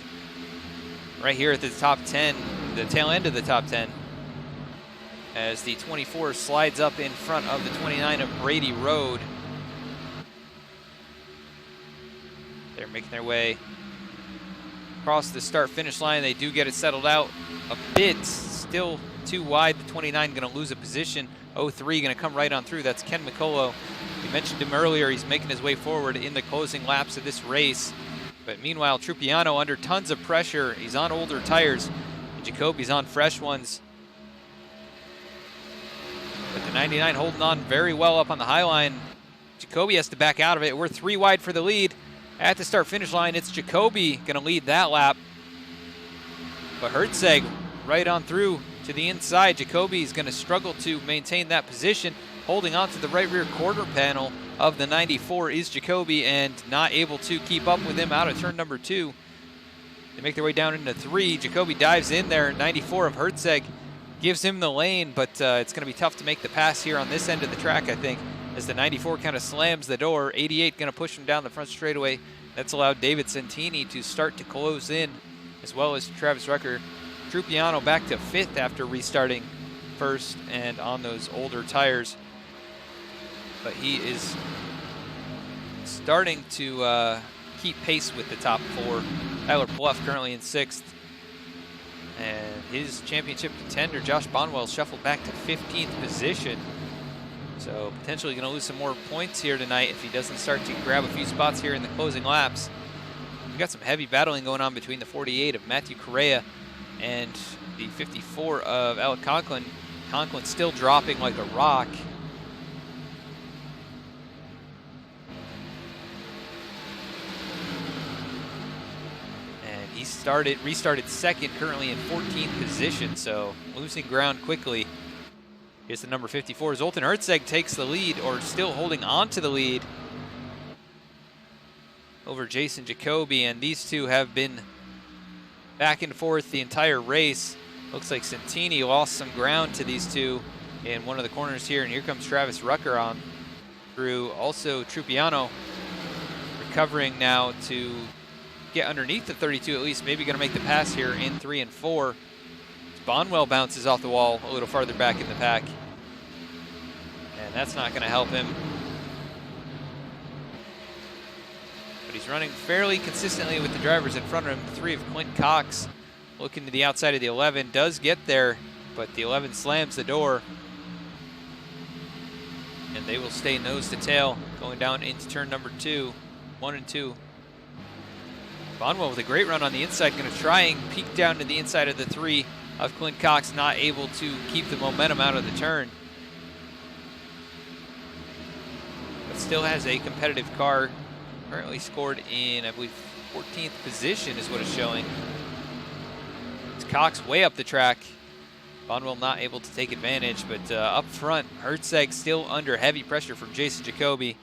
right here at the top 10, the tail end of the top 10. As the 24 slides up in front of the 29 of Brady Road. They're making their way across the start-finish line. They do get it settled out a bit. Still too wide. The 29 going to lose a position. 03 going to come right on through. That's Ken McCullough. We mentioned him earlier. He's making his way forward in the closing laps of this race. But meanwhile, Trupiano under tons of pressure. He's on older tires. And Jacoby's on fresh ones. But the 99 holding on very well up on the high line. Jacoby has to back out of it. We're 3 wide for the lead. At the start-finish line, it's Jacoby going to lead that lap. But Herzeg right on through to the inside. Jacoby is going to struggle to maintain that position. Holding on to the right rear quarter panel of the 94 is Jacoby, and not able to keep up with him out of turn number 2. They make their way down into 3. Jacoby dives in there. 94 of Herzeg gives him the lane, but it's going to be tough to make the pass here on this end of the track, I think, as the 94 kind of slams the door. 88 going to push him down the front straightaway. That's allowed David Santini to start to close in, as well as Travis Rucker. Trupiano back to 5th after restarting first and on those older tires. But he is starting to keep pace with the top 4. Tyler Pluff currently in 6th. And his championship contender, Josh Bonwell, shuffled back to 15th position. So potentially going to lose some more points here tonight if he doesn't start to grab a few spots here in the closing laps. We've got some heavy battling going on between the 48 of Matthew Correa and the 54 of Alec Conklin. Conklin still dropping like a rock. Restarted 2nd, currently in 14th position, so losing ground quickly. Here's the number 54. Zoltan Herzeg takes the lead, or still holding on to the lead over Jason Jacoby, and these two have been back and forth the entire race. Looks like Santini lost some ground to these two in one of the corners here, and here comes Travis Rucker on through. Also Trupiano recovering now to get underneath the 32 at least, maybe going to make the pass here in 3 and 4. Bonwell bounces off the wall a little farther back in the pack, and that's not going to help him. But he's running fairly consistently with the drivers in front of him. 3 of Clint Cox looking to the outside of the 11, does get there, but the 11 slams the door, and they will stay nose to tail going down into turn number 2, 1 and 2. Bonwell with a great run on the inside, going to try and peek down to the inside of the 3 of Clint Cox, not able to keep the momentum out of the turn. But still has a competitive car, currently scored in, I believe, 14th position is what it's showing. It's Cox way up the track. Bonwell not able to take advantage, but up front, Herzeg still under heavy pressure from Jason Jacoby.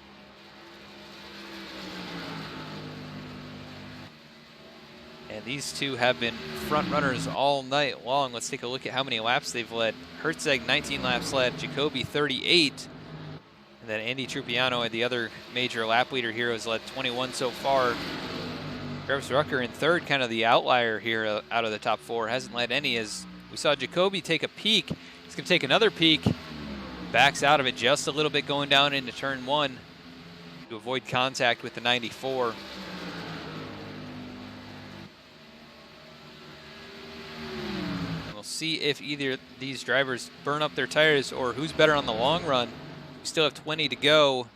And these two have been front runners all night long. Let's take a look at how many laps they've led. Hertzeg, 19 laps led. Jacoby, 38. And then Andy Trupiano, the other major lap leader here, has led 21 so far. Travis Rucker in third, kind of the outlier here out of the top four. Hasn't led any, as we saw Jacoby take a peek. He's going to take another peek. Backs out of it just a little bit going down into turn one to avoid contact with the 94. And we'll see if either of these drivers burn up their tires or who's better on the long run. We still have 20 to go.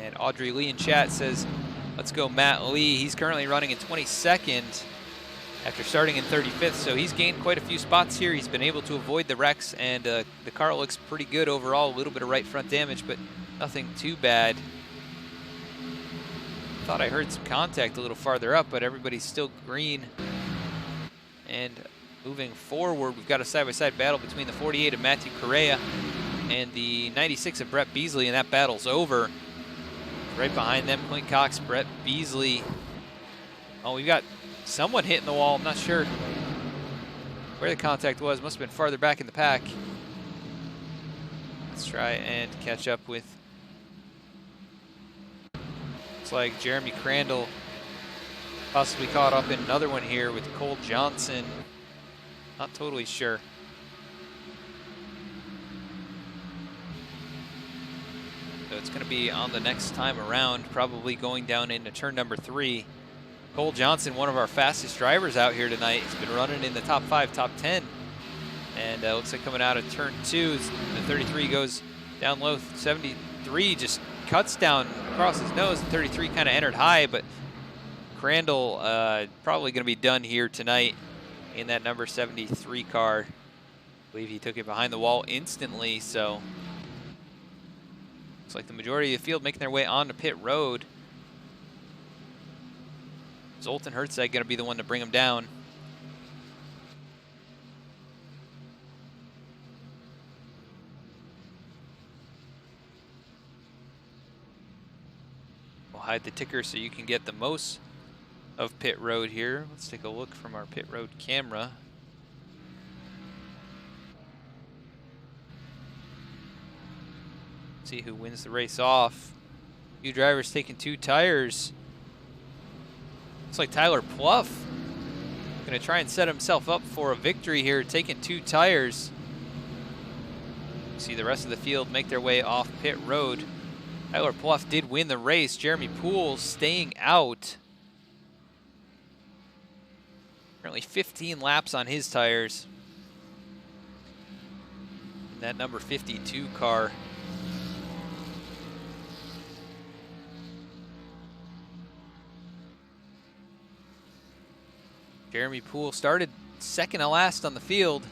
And Audrey Lee in chat says, let's go Matt Lee. He's currently running in 22nd after starting in 35th, so he's gained quite a few spots here. He's been able to avoid the wrecks, and the car looks pretty good overall. A little bit of right front damage, but nothing too bad. Thought I heard some contact a little farther up, but everybody's still green. And moving forward, we've got a side-by-side battle between the 48 of Matthew Correa and the 96 of Brett Beasley, and that battle's over. Right behind them, Clint Cox, Brett Beasley. Oh, we've got someone hitting the wall. I'm not sure where the contact was. Must have been farther back in the pack. Let's try and catch up with. Looks like Jeremy Crandall possibly caught up in another one here with Cole Johnson. Not totally sure. So it's going to be on the next time around, probably going down into turn number 3. Cole Johnson, one of our fastest drivers out here tonight. He's been running in the top 5, top 10. And looks like coming out of turn 2, the 33 goes down low. 73 just cuts down across his nose. The 33 kind of entered high, but Crandall probably going to be done here tonight in that number 73 car. I believe he took it behind the wall instantly, so looks like the majority of the field making their way onto pit road. Zoltan Hertzeg going to be the one to bring him down. We'll hide the ticker so you can get the most of pit road here. Let's take a look from our pit road camera. See who wins the race off. Few drivers taking 2 tires. Looks like Tyler Pluff going to try and set himself up for a victory here, taking 2 tires. See the rest of the field make their way off pit road. Tyler Pluff did win the race. Jeremy Poole staying out. Currently 15 laps on his tires. And that number 52 car. Jeremy Poole started second to last on the field.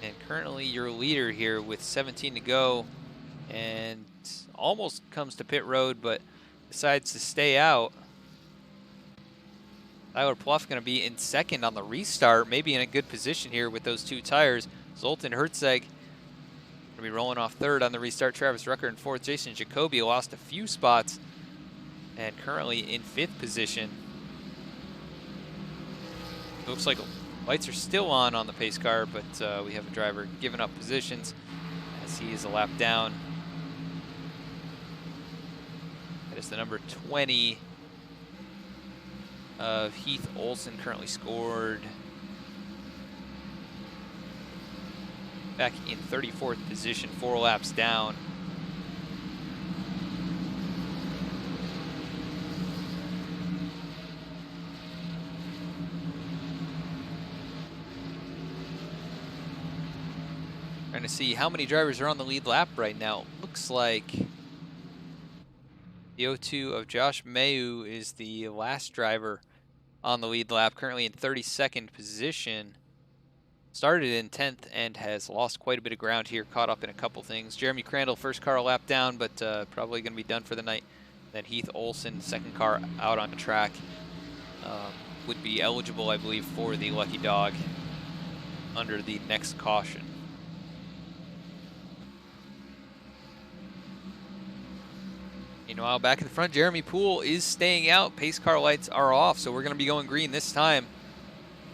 And currently your leader here with 17 to go, and almost comes to pit road, but decides to stay out. Tyler Pluff going to be in second on the restart, maybe in a good position here with those 2 tires. Zoltan Hertzeg going to be rolling off third on the restart. Travis Rucker in fourth. Jason Jacoby lost a few spots and currently in 5th position. Looks like lights are still on the pace car, but we have a driver giving up positions as he is a lap down. That is the number 20 of Heath Olson, currently scored back in 34th position, 4 laps down. Trying to see how many drivers are on the lead lap right now. Looks like the 02 of Josh Mayu is the last driver on the lead lap, currently in 32nd position. Started in 10th and has lost quite a bit of ground here, caught up in a couple things. Jeremy Crandall, first car a lap down, but probably going to be done for the night. Then Heath Olson, second car out on the track, would be eligible, I believe, for the lucky dog under the next caution. Meanwhile, back in the front, Jeremy Poole is staying out. Pace car lights are off, so we're going to be going green this time.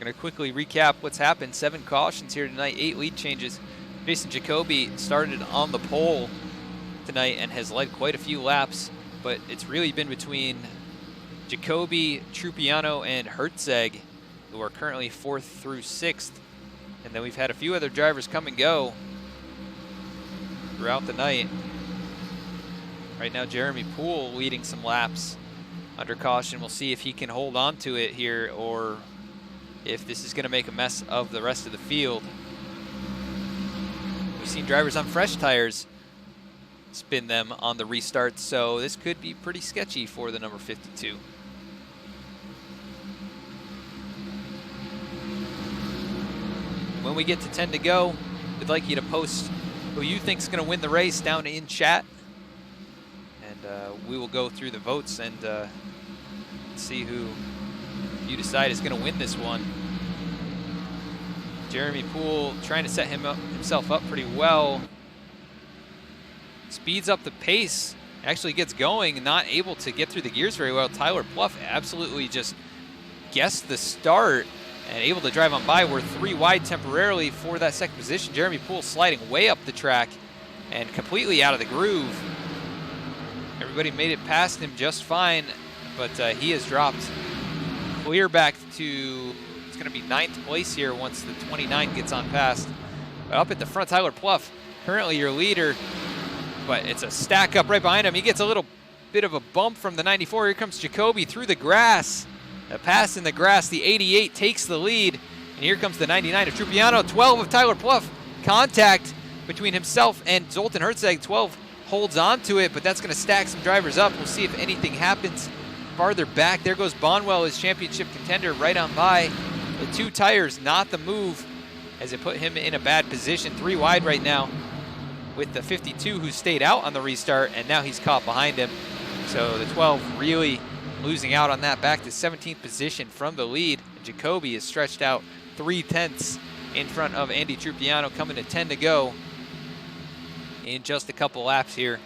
Going to quickly recap what's happened. 7 cautions here tonight, 8 lead changes. Jason Jacoby started on the pole tonight and has led quite a few laps, but it's really been between Jacoby, Trupiano, and Hertzeg, who are currently 4th through 6th. And then we've had a few other drivers come and go throughout the night. Right now, Jeremy Poole leading some laps under caution. We'll see if he can hold on to it here or if this is going to make a mess of the rest of the field. We've seen drivers on fresh tires spin them on the restart, so this could be pretty sketchy for the number 52. When we get to 10 to go, we'd like you to post who you think is going to win the race down in chat. And we will go through the votes and see who you decide is going to win this one. Jeremy Poole trying to set himself up pretty well. Speeds up the pace, actually gets going, not able to get through the gears very well. Tyler Pluff absolutely just guessed the start and able to drive on by. We're 3 wide temporarily for that second position. Jeremy Poole sliding way up the track and completely out of the groove. Everybody made it past him just fine, but he has dropped clear back to, it's going to be 9th place here once the 29 gets on past. But up at the front, Tyler Pluff, currently your leader, but it's a stack up right behind him. He gets a little bit of a bump from the 94. Here comes Jacoby through the grass. A pass in the grass. The 88 takes the lead. And here comes the 99 of Trupiano. 12 of Tyler Pluff. Contact between himself and Zoltan Hertzeg. 12 holds on to it, but that's going to stack some drivers up. We'll see if anything happens farther back. There goes Bonwell, his championship contender, right on by. The 2 tires, not the move, as it put him in a bad position. 3 wide right now with the 52 who stayed out on the restart, and now he's caught behind him. So the 12 really losing out on that, back to 17th position from the lead. Jacoby is stretched out 3/10 in front of Andy Trupiano, coming to 10 to go in just a couple laps here.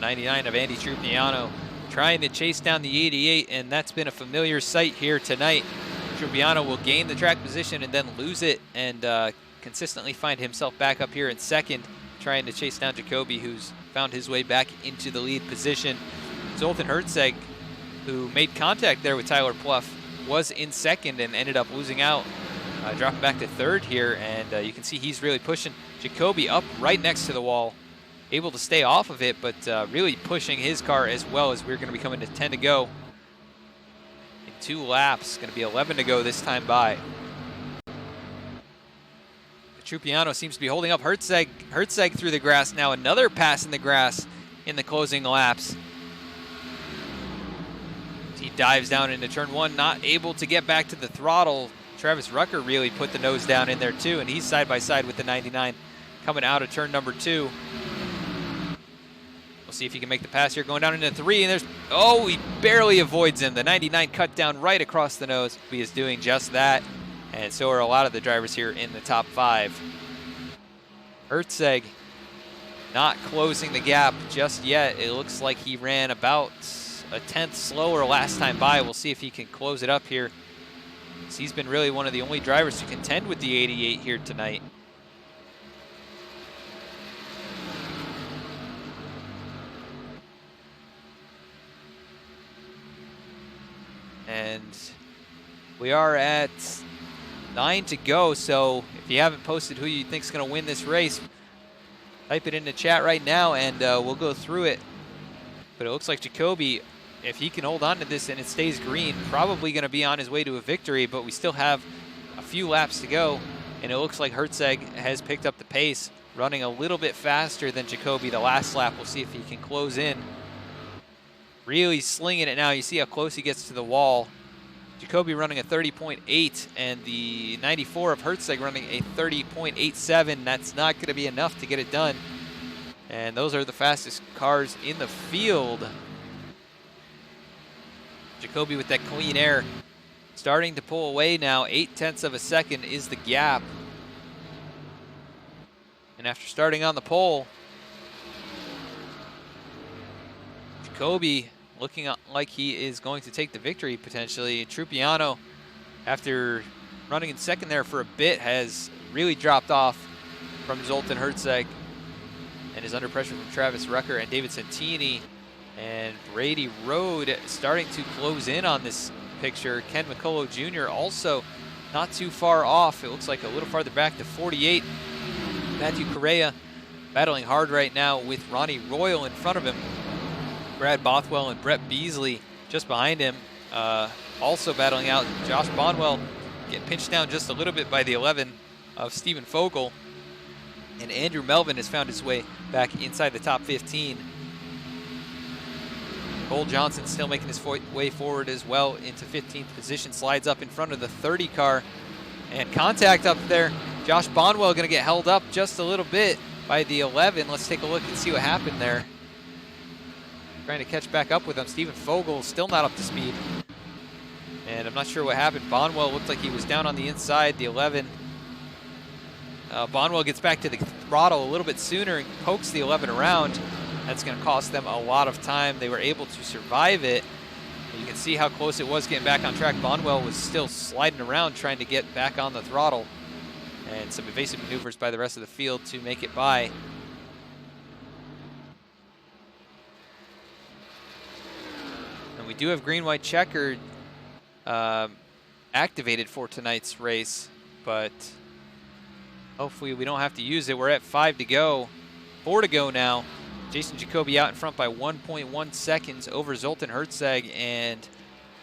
'99 of Andy Trupiano trying to chase down the 88, and that's been a familiar sight here tonight. Trupiano will gain the track position and then lose it, and consistently find himself back up here in second, trying to chase down Jacoby, who's found his way back into the lead position. Zoltan Hertzeg, who made contact there with Tyler Pluff, was in second and ended up losing out, dropping back to third here, and you can see he's really pushing Jacoby up right next to the wall, able to stay off of it, but really pushing his car as well, as we're going to be coming to 10 to go. In 2 laps, going to be 11 to go this time by. Trupiano seems to be holding up Hertzeg. Hertzeg through the grass now. Another pass in the grass in the closing laps. He dives down into turn 1, not able to get back to the throttle. Travis Rucker really put the nose down in there too, and he's side by side with the 99 coming out of turn number 2. We'll see if he can make the pass here, going down into 3, and there's, oh, he barely avoids him. The 99 cut down right across the nose. He is doing just that. And so are a lot of the drivers here in the top 5. Hertzeg not closing the gap just yet. It looks like he ran about a 10th slower last time by. We'll see if he can close it up here. He's been really one of the only drivers to contend with the 88 here tonight. And we are at 9 to go, so if you haven't posted who you think is going to win this race, type it in the chat right now, and we'll go through it. But it looks like Jacoby, if he can hold on to this and it stays green, probably going to be on his way to a victory, but we still have a few laps to go, and it looks like Hertzeg has picked up the pace, running a little bit faster than Jacoby the last lap. We'll see if he can close in. Really slinging it now. You see how close he gets to the wall. Jacoby running a 30.8, and the 94 of Hertzeg running a 30.87. That's not going to be enough to get it done. And those are the fastest cars in the field. Jacoby with that clean air, starting to pull away now. 0.8 of a second is the gap. And after starting on the pole, Jacoby looking like he is going to take the victory potentially. Trupiano, after running in second there for a bit, has really dropped off from Zoltan Herzeg and is under pressure from Travis Rucker and David Santini. And Brady Road starting to close in on this picture. Ken McCullough Jr. also not too far off. It looks like a little farther back to 48. Matthew Correa battling hard right now with Ronnie Royal in front of him. Brad Bothwell and Brett Beasley just behind him. Also battling out Josh Bonwell, getting pinched down just a little bit by the 11 of Stephen Fogel. And Andrew Melvin has found his way back inside the top 15. Cole Johnson still making his way forward as well into 15th position. Slides up in front of the 30 car. And contact up there. Josh Bonwell going to get held up just a little bit by the 11. Let's take a look and see what happened there. Trying to catch back up with him. Stephen Fogel still not up to speed. And I'm not sure what happened. Bonwell looked like he was down on the inside, the 11. Bonwell gets back to the throttle a little bit sooner and pokes the 11 around. That's going to cost them a lot of time. They were able to survive it. You can see how close it was getting back on track. Bonwell was still sliding around trying to get back on the throttle. And some evasive maneuvers by the rest of the field to make it by. And we do have green-white checkered activated for tonight's race, but hopefully we don't have to use it. We're at 5 to go, 4 to go now. Jason Jacoby out in front by 1.1 seconds over Zoltan Herzeg, and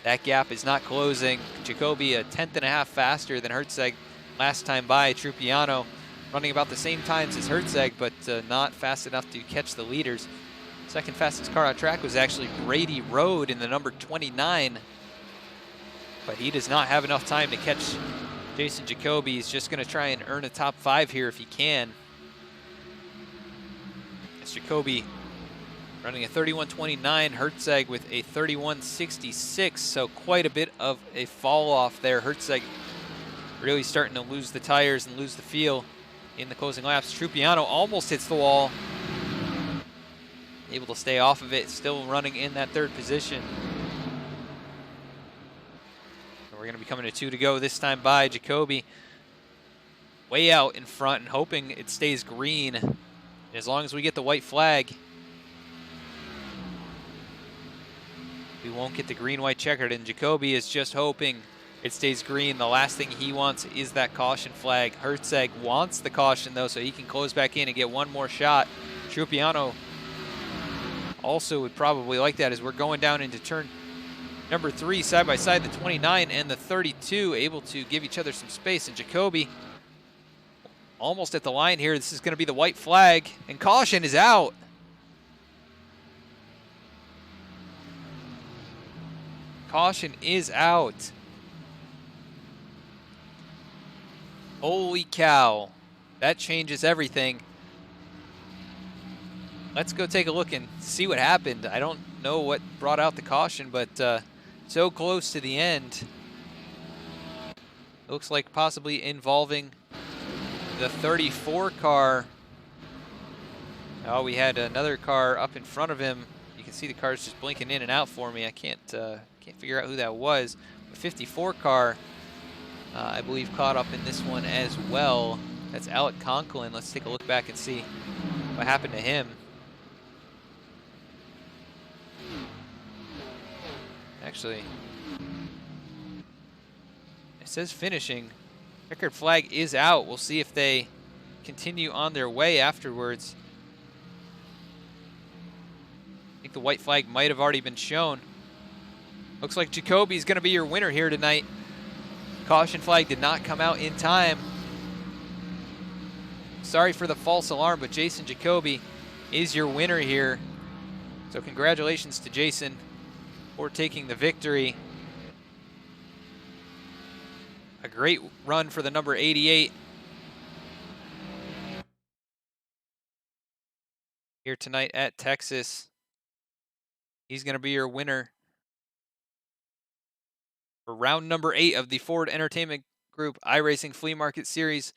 that gap is not closing. Jacoby a 1/10.5 faster than Herzeg last time by. Trupiano running about the same times as Herzeg, but not fast enough to catch the leaders. Second fastest car on track was actually Brady Road in the number 29, but he does not have enough time to catch Jason Jacoby. He's just going to try and earn a top 5 here if he can. It's Jacoby running a 31.29, Herzeg with a 31.66, so quite a bit of a fall off there. Herzeg really starting to lose the tires and lose the feel in the closing laps. Trupiano almost hits the wall. Able to stay off of it, still running in that 3rd position. And we're going to be coming to 2 to go this time by. Jacoby way out in front and hoping it stays green. As long as we get the white flag, we won't get the green-white checkered, and Jacoby is just hoping it stays green. The last thing he wants is that caution flag. Herzeg wants the caution, though, so he can close back in and get one more shot. Trupiano also would probably like that as we're going down into turn number 3, side by side, the 29 and the 32, able to give each other some space, and Jacoby almost at the line here. This is going to be the white flag, and caution is out. Caution is out. Holy cow. That changes everything. Let's go take a look and see what happened. I don't know what brought out the caution, but so close to the end. Looks like possibly involving the 34 car. Oh, we had another car up in front of him. You can see the cars just blinking in and out for me. I can't figure out who that was. The 54 car, I believe, caught up in this one as well. That's Alec Conklin. Let's take a look back and see what happened to him. Actually, it says finishing. Checkered flag is out. We'll see if they continue on their way afterwards. I think the white flag might have already been shown. Looks like Jacoby's going to be your winner here tonight. Caution flag did not come out in time. Sorry for the false alarm, but Jason Jacoby is your winner here. So congratulations to Jason for taking the victory. A great run for the number 88 here tonight at Texas. He's going to be your winner. for round number 8 of the Ford Entertainment Group iRacing Flea Market Series.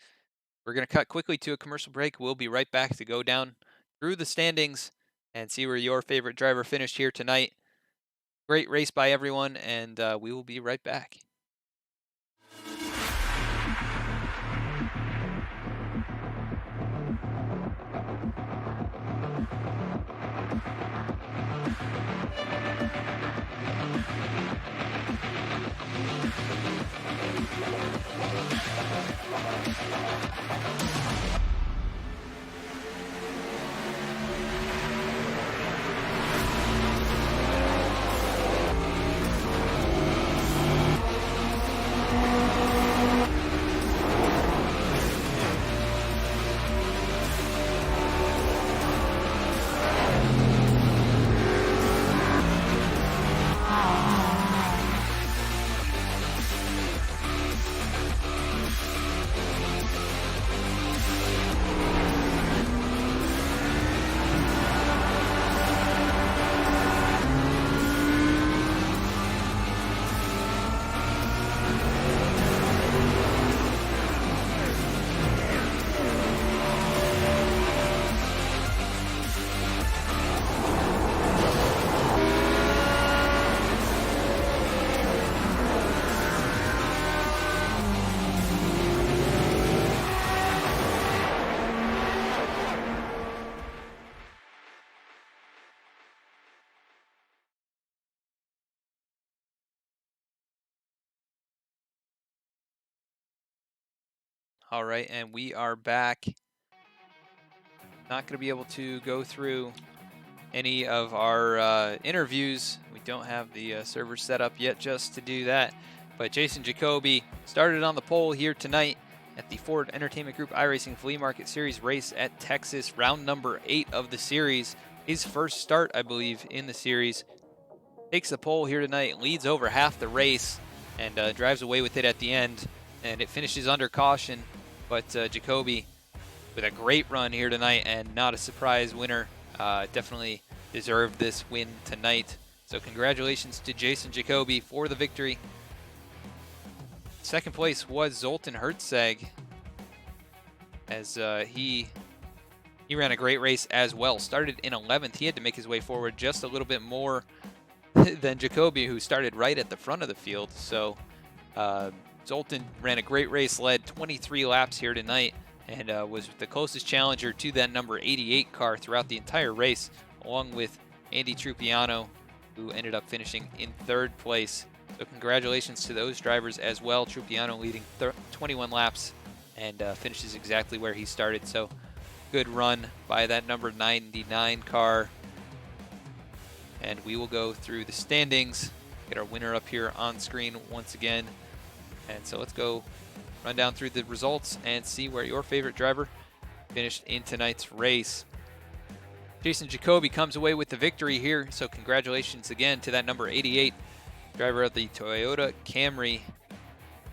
We're going to cut quickly to a commercial break. We'll be right back to go down through the standings and see where your favorite driver finished here tonight. Great race by everyone, and we will be right back. All right, and we are back. Not going to be able to go through any of our interviews. We don't have the server set up yet just to do that. But Jason Jacoby started on the pole here tonight at the Ford Entertainment Group iRacing Flea Market Series race at Texas, round number 8 of the series. His first start, I believe, in the series. Takes the pole here tonight, leads over half the race, and drives away with it at the end. And it finishes under caution, but Jacoby with a great run here tonight and not a surprise winner. Definitely deserved this win tonight. So congratulations to Jason Jacoby for the victory. Second place was Zoltan Hertzeg, as he ran a great race as well. Started in 11th. He had to make his way forward just a little bit more than Jacoby, who started right at the front of the field. So Zoltan ran a great race, led 23 laps here tonight, and was the closest challenger to that number 88 car throughout the entire race, along with Andy Trupiano, who ended up finishing in 3rd place. So congratulations to those drivers as well. Trupiano leading 21 laps and finishes exactly where he started. So good run by that number 99 car. And we will go through the standings, get our winner up here on screen once again. And so let's go run down through the results and see where your favorite driver finished in tonight's race. Jason Jacoby comes away with the victory here, so congratulations again to that number 88 driver of the Toyota Camry.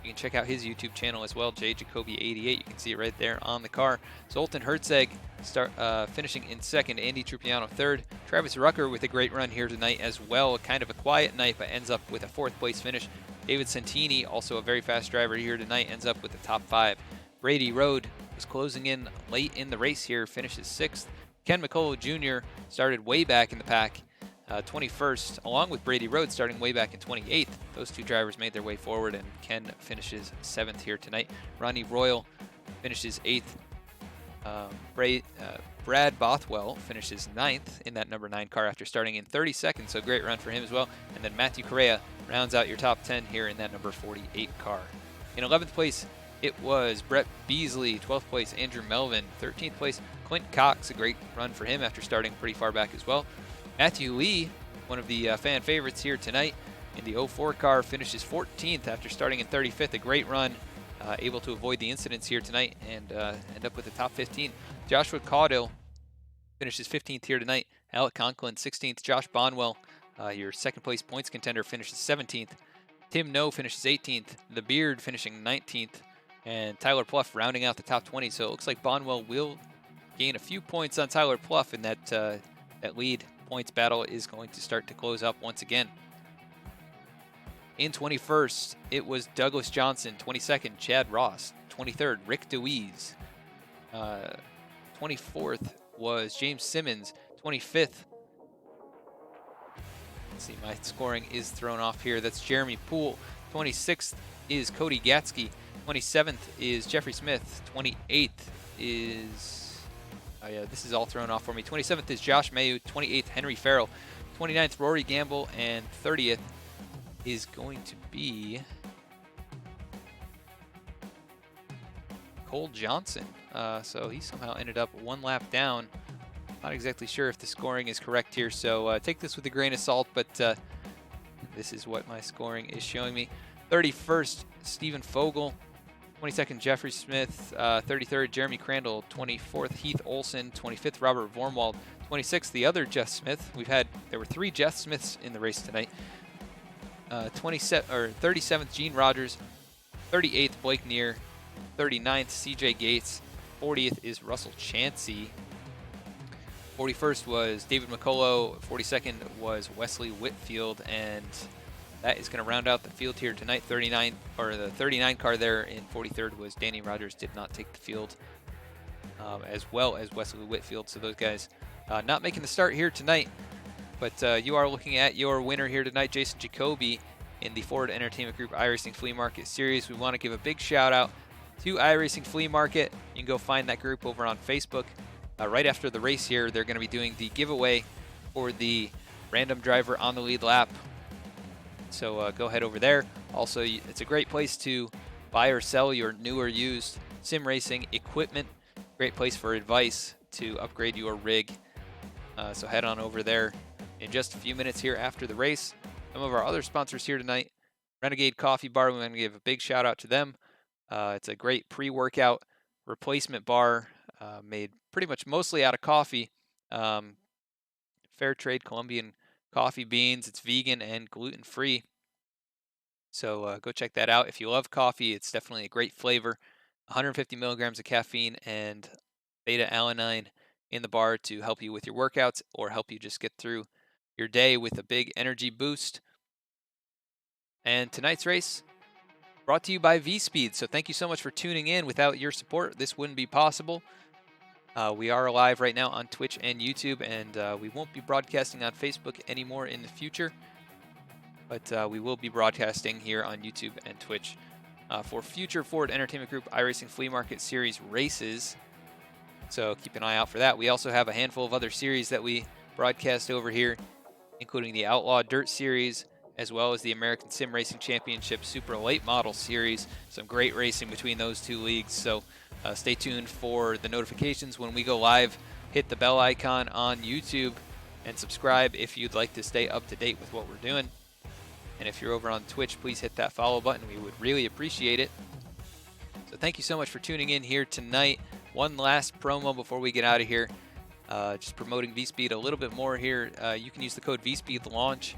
You can check out his YouTube channel as well, JJacoby88. You can see it right there on the car. Zoltan Hertzeg finishing in 2nd, Andy Trupiano 3rd. Travis Rucker with a great run here tonight as well. Kind of a quiet night, but ends up with a 4th place finish. David Santini, also a very fast driver here tonight, ends up with the top 5. Brady Road was closing in late in the race here, finishes 6th. Ken McCullough Jr. started way back in the pack, 21st, along with Brady Road starting way back in 28th. Those two drivers made their way forward, and Ken finishes 7th here tonight. Ronnie Royal finishes 8th. Brad Bothwell finishes 9th in that number 9 car after starting in 32nd, so great run for him as well. And then Matthew Correa rounds out your top 10 here in that number 48 car. In 11th place, it was Brett Beasley. 12th place, Andrew Melvin. 13th place, Clint Cox. A great run for him after starting pretty far back as well. Matthew Lee, one of the fan favorites here tonight in the 04 car, finishes 14th after starting in 35th. A great run, able to avoid the incidents here tonight and end up with the top 15. Joshua Caudill finishes 15th here tonight. Alec Conklin 16th. Josh Bonwell, your 2nd place points contender, finishes 17th. Tim No finishes 18th. The Beard finishing 19th. And Tyler Pluff rounding out the top 20. So it looks like Bonwell will gain a few points on Tyler Pluff, and that lead points battle is going to start to close up once again. In 21st, it was Douglas Johnson. 22nd, Chad Ross. 23rd, Rick DeWeese. 24th was James Simmons. 25th, let's see, my scoring is thrown off here. That's Jeremy Poole. 26th is Cody Gatsky. 27th is Jeffrey Smith. 28th is, oh yeah, this is all thrown off for me. 27th is Josh Mayu. 28th, Henry Farrell. 29th, Rory Gamble. And 30th is going to be Cole Johnson. So he somehow ended up one lap down. Not exactly sure if the scoring is correct here, so take this with a grain of salt, but this is what my scoring is showing me. 31st, Stephen Fogel. 22nd, Jeffrey Smith. 33rd, Jeremy Crandall. 24th, Heath Olson. 25th, Robert Vormwald. 26th, the other Jeff Smith. There were 3 Jeff Smiths in the race tonight. 37th, Gene Rogers. 38th, Blake Neer. 39th, CJ Gates. 40th is Russell Chansey. 41st was David McCullough. 42nd was Wesley Whitfield, and that is going to round out the field here tonight. The 39 car there in 43rd was Danny Rogers. Did not take the field, as well as Wesley Whitfield. So those guys not making the start here tonight. But you are looking at your winner here tonight, Jason Jacoby, in the Ford Entertainment Group iRacing Flea Market Series. We want to give a big shout out to iRacing Flea Market. You can go find that group over on Facebook. Right after the race here, they're going to be doing the giveaway for the random driver on the lead lap. So go head over there. Also, it's a great place to buy or sell your new or used sim racing equipment. Great place for advice to upgrade your rig. So head on over there in just a few minutes here after the race. Some of our other sponsors here tonight, Renegade Coffee Bar, we want to give a big shout out to them. It's a great pre-workout replacement bar made pretty much mostly out of coffee. Fair trade Colombian coffee beans. It's vegan and gluten-free. So go check that out. If you love coffee, it's definitely a great flavor. 150 milligrams of caffeine and beta-alanine in the bar to help you with your workouts or help you just get through your day with a big energy boost. And tonight's race brought to you by VSPEED. So thank you so much for tuning in. Without your support, this wouldn't be possible. We are live right now on Twitch and YouTube, and we won't be broadcasting on Facebook anymore in the future. But we will be broadcasting here on YouTube and Twitch for future Ford Entertainment Group iRacing Flea Market Series races. So keep an eye out for that. We also have a handful of other series that we broadcast over here, including the Outlaw Dirt Series, as well as the American Sim Racing Championship Super Late Model Series. Some great racing between those two leagues. So stay tuned for the notifications when we go live. Hit the bell icon on YouTube and subscribe if you'd like to stay up to date with what we're doing. And if you're over on Twitch, please hit that follow button. We would really appreciate it. So thank you so much for tuning in here tonight. One last promo before we get out of here. Just promoting VSPEED a little bit more here. You can use the code VSPEEDLAUNCH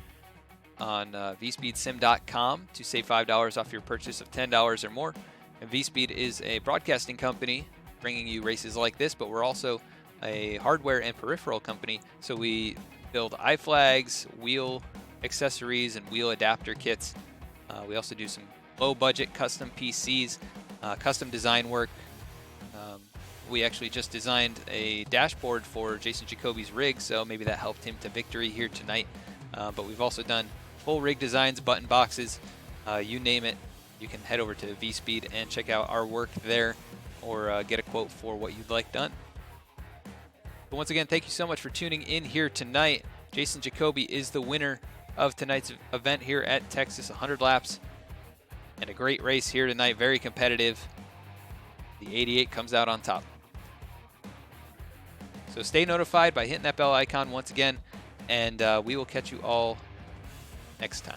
on vspeedsim.com to save $5 off your purchase of $10 or more. And VSPEED is a broadcasting company bringing you races like this, but we're also a hardware and peripheral company. So we build iFlags, wheel accessories, and wheel adapter kits. We also do some low-budget custom PCs, custom design work. We actually just designed a dashboard for Jason Jacoby's rig, so maybe that helped him to victory here tonight. But we've also done full rig designs, button boxes, you name it. You can head over to VSPEED and check out our work there, or get a quote for what you'd like done. But once again, thank you so much for tuning in here tonight. Jason Jacoby is the winner of tonight's event here at Texas, 100 laps. And a great race here tonight, very competitive. The 88 comes out on top. So stay notified by hitting that bell icon once again, and we will catch you all next time.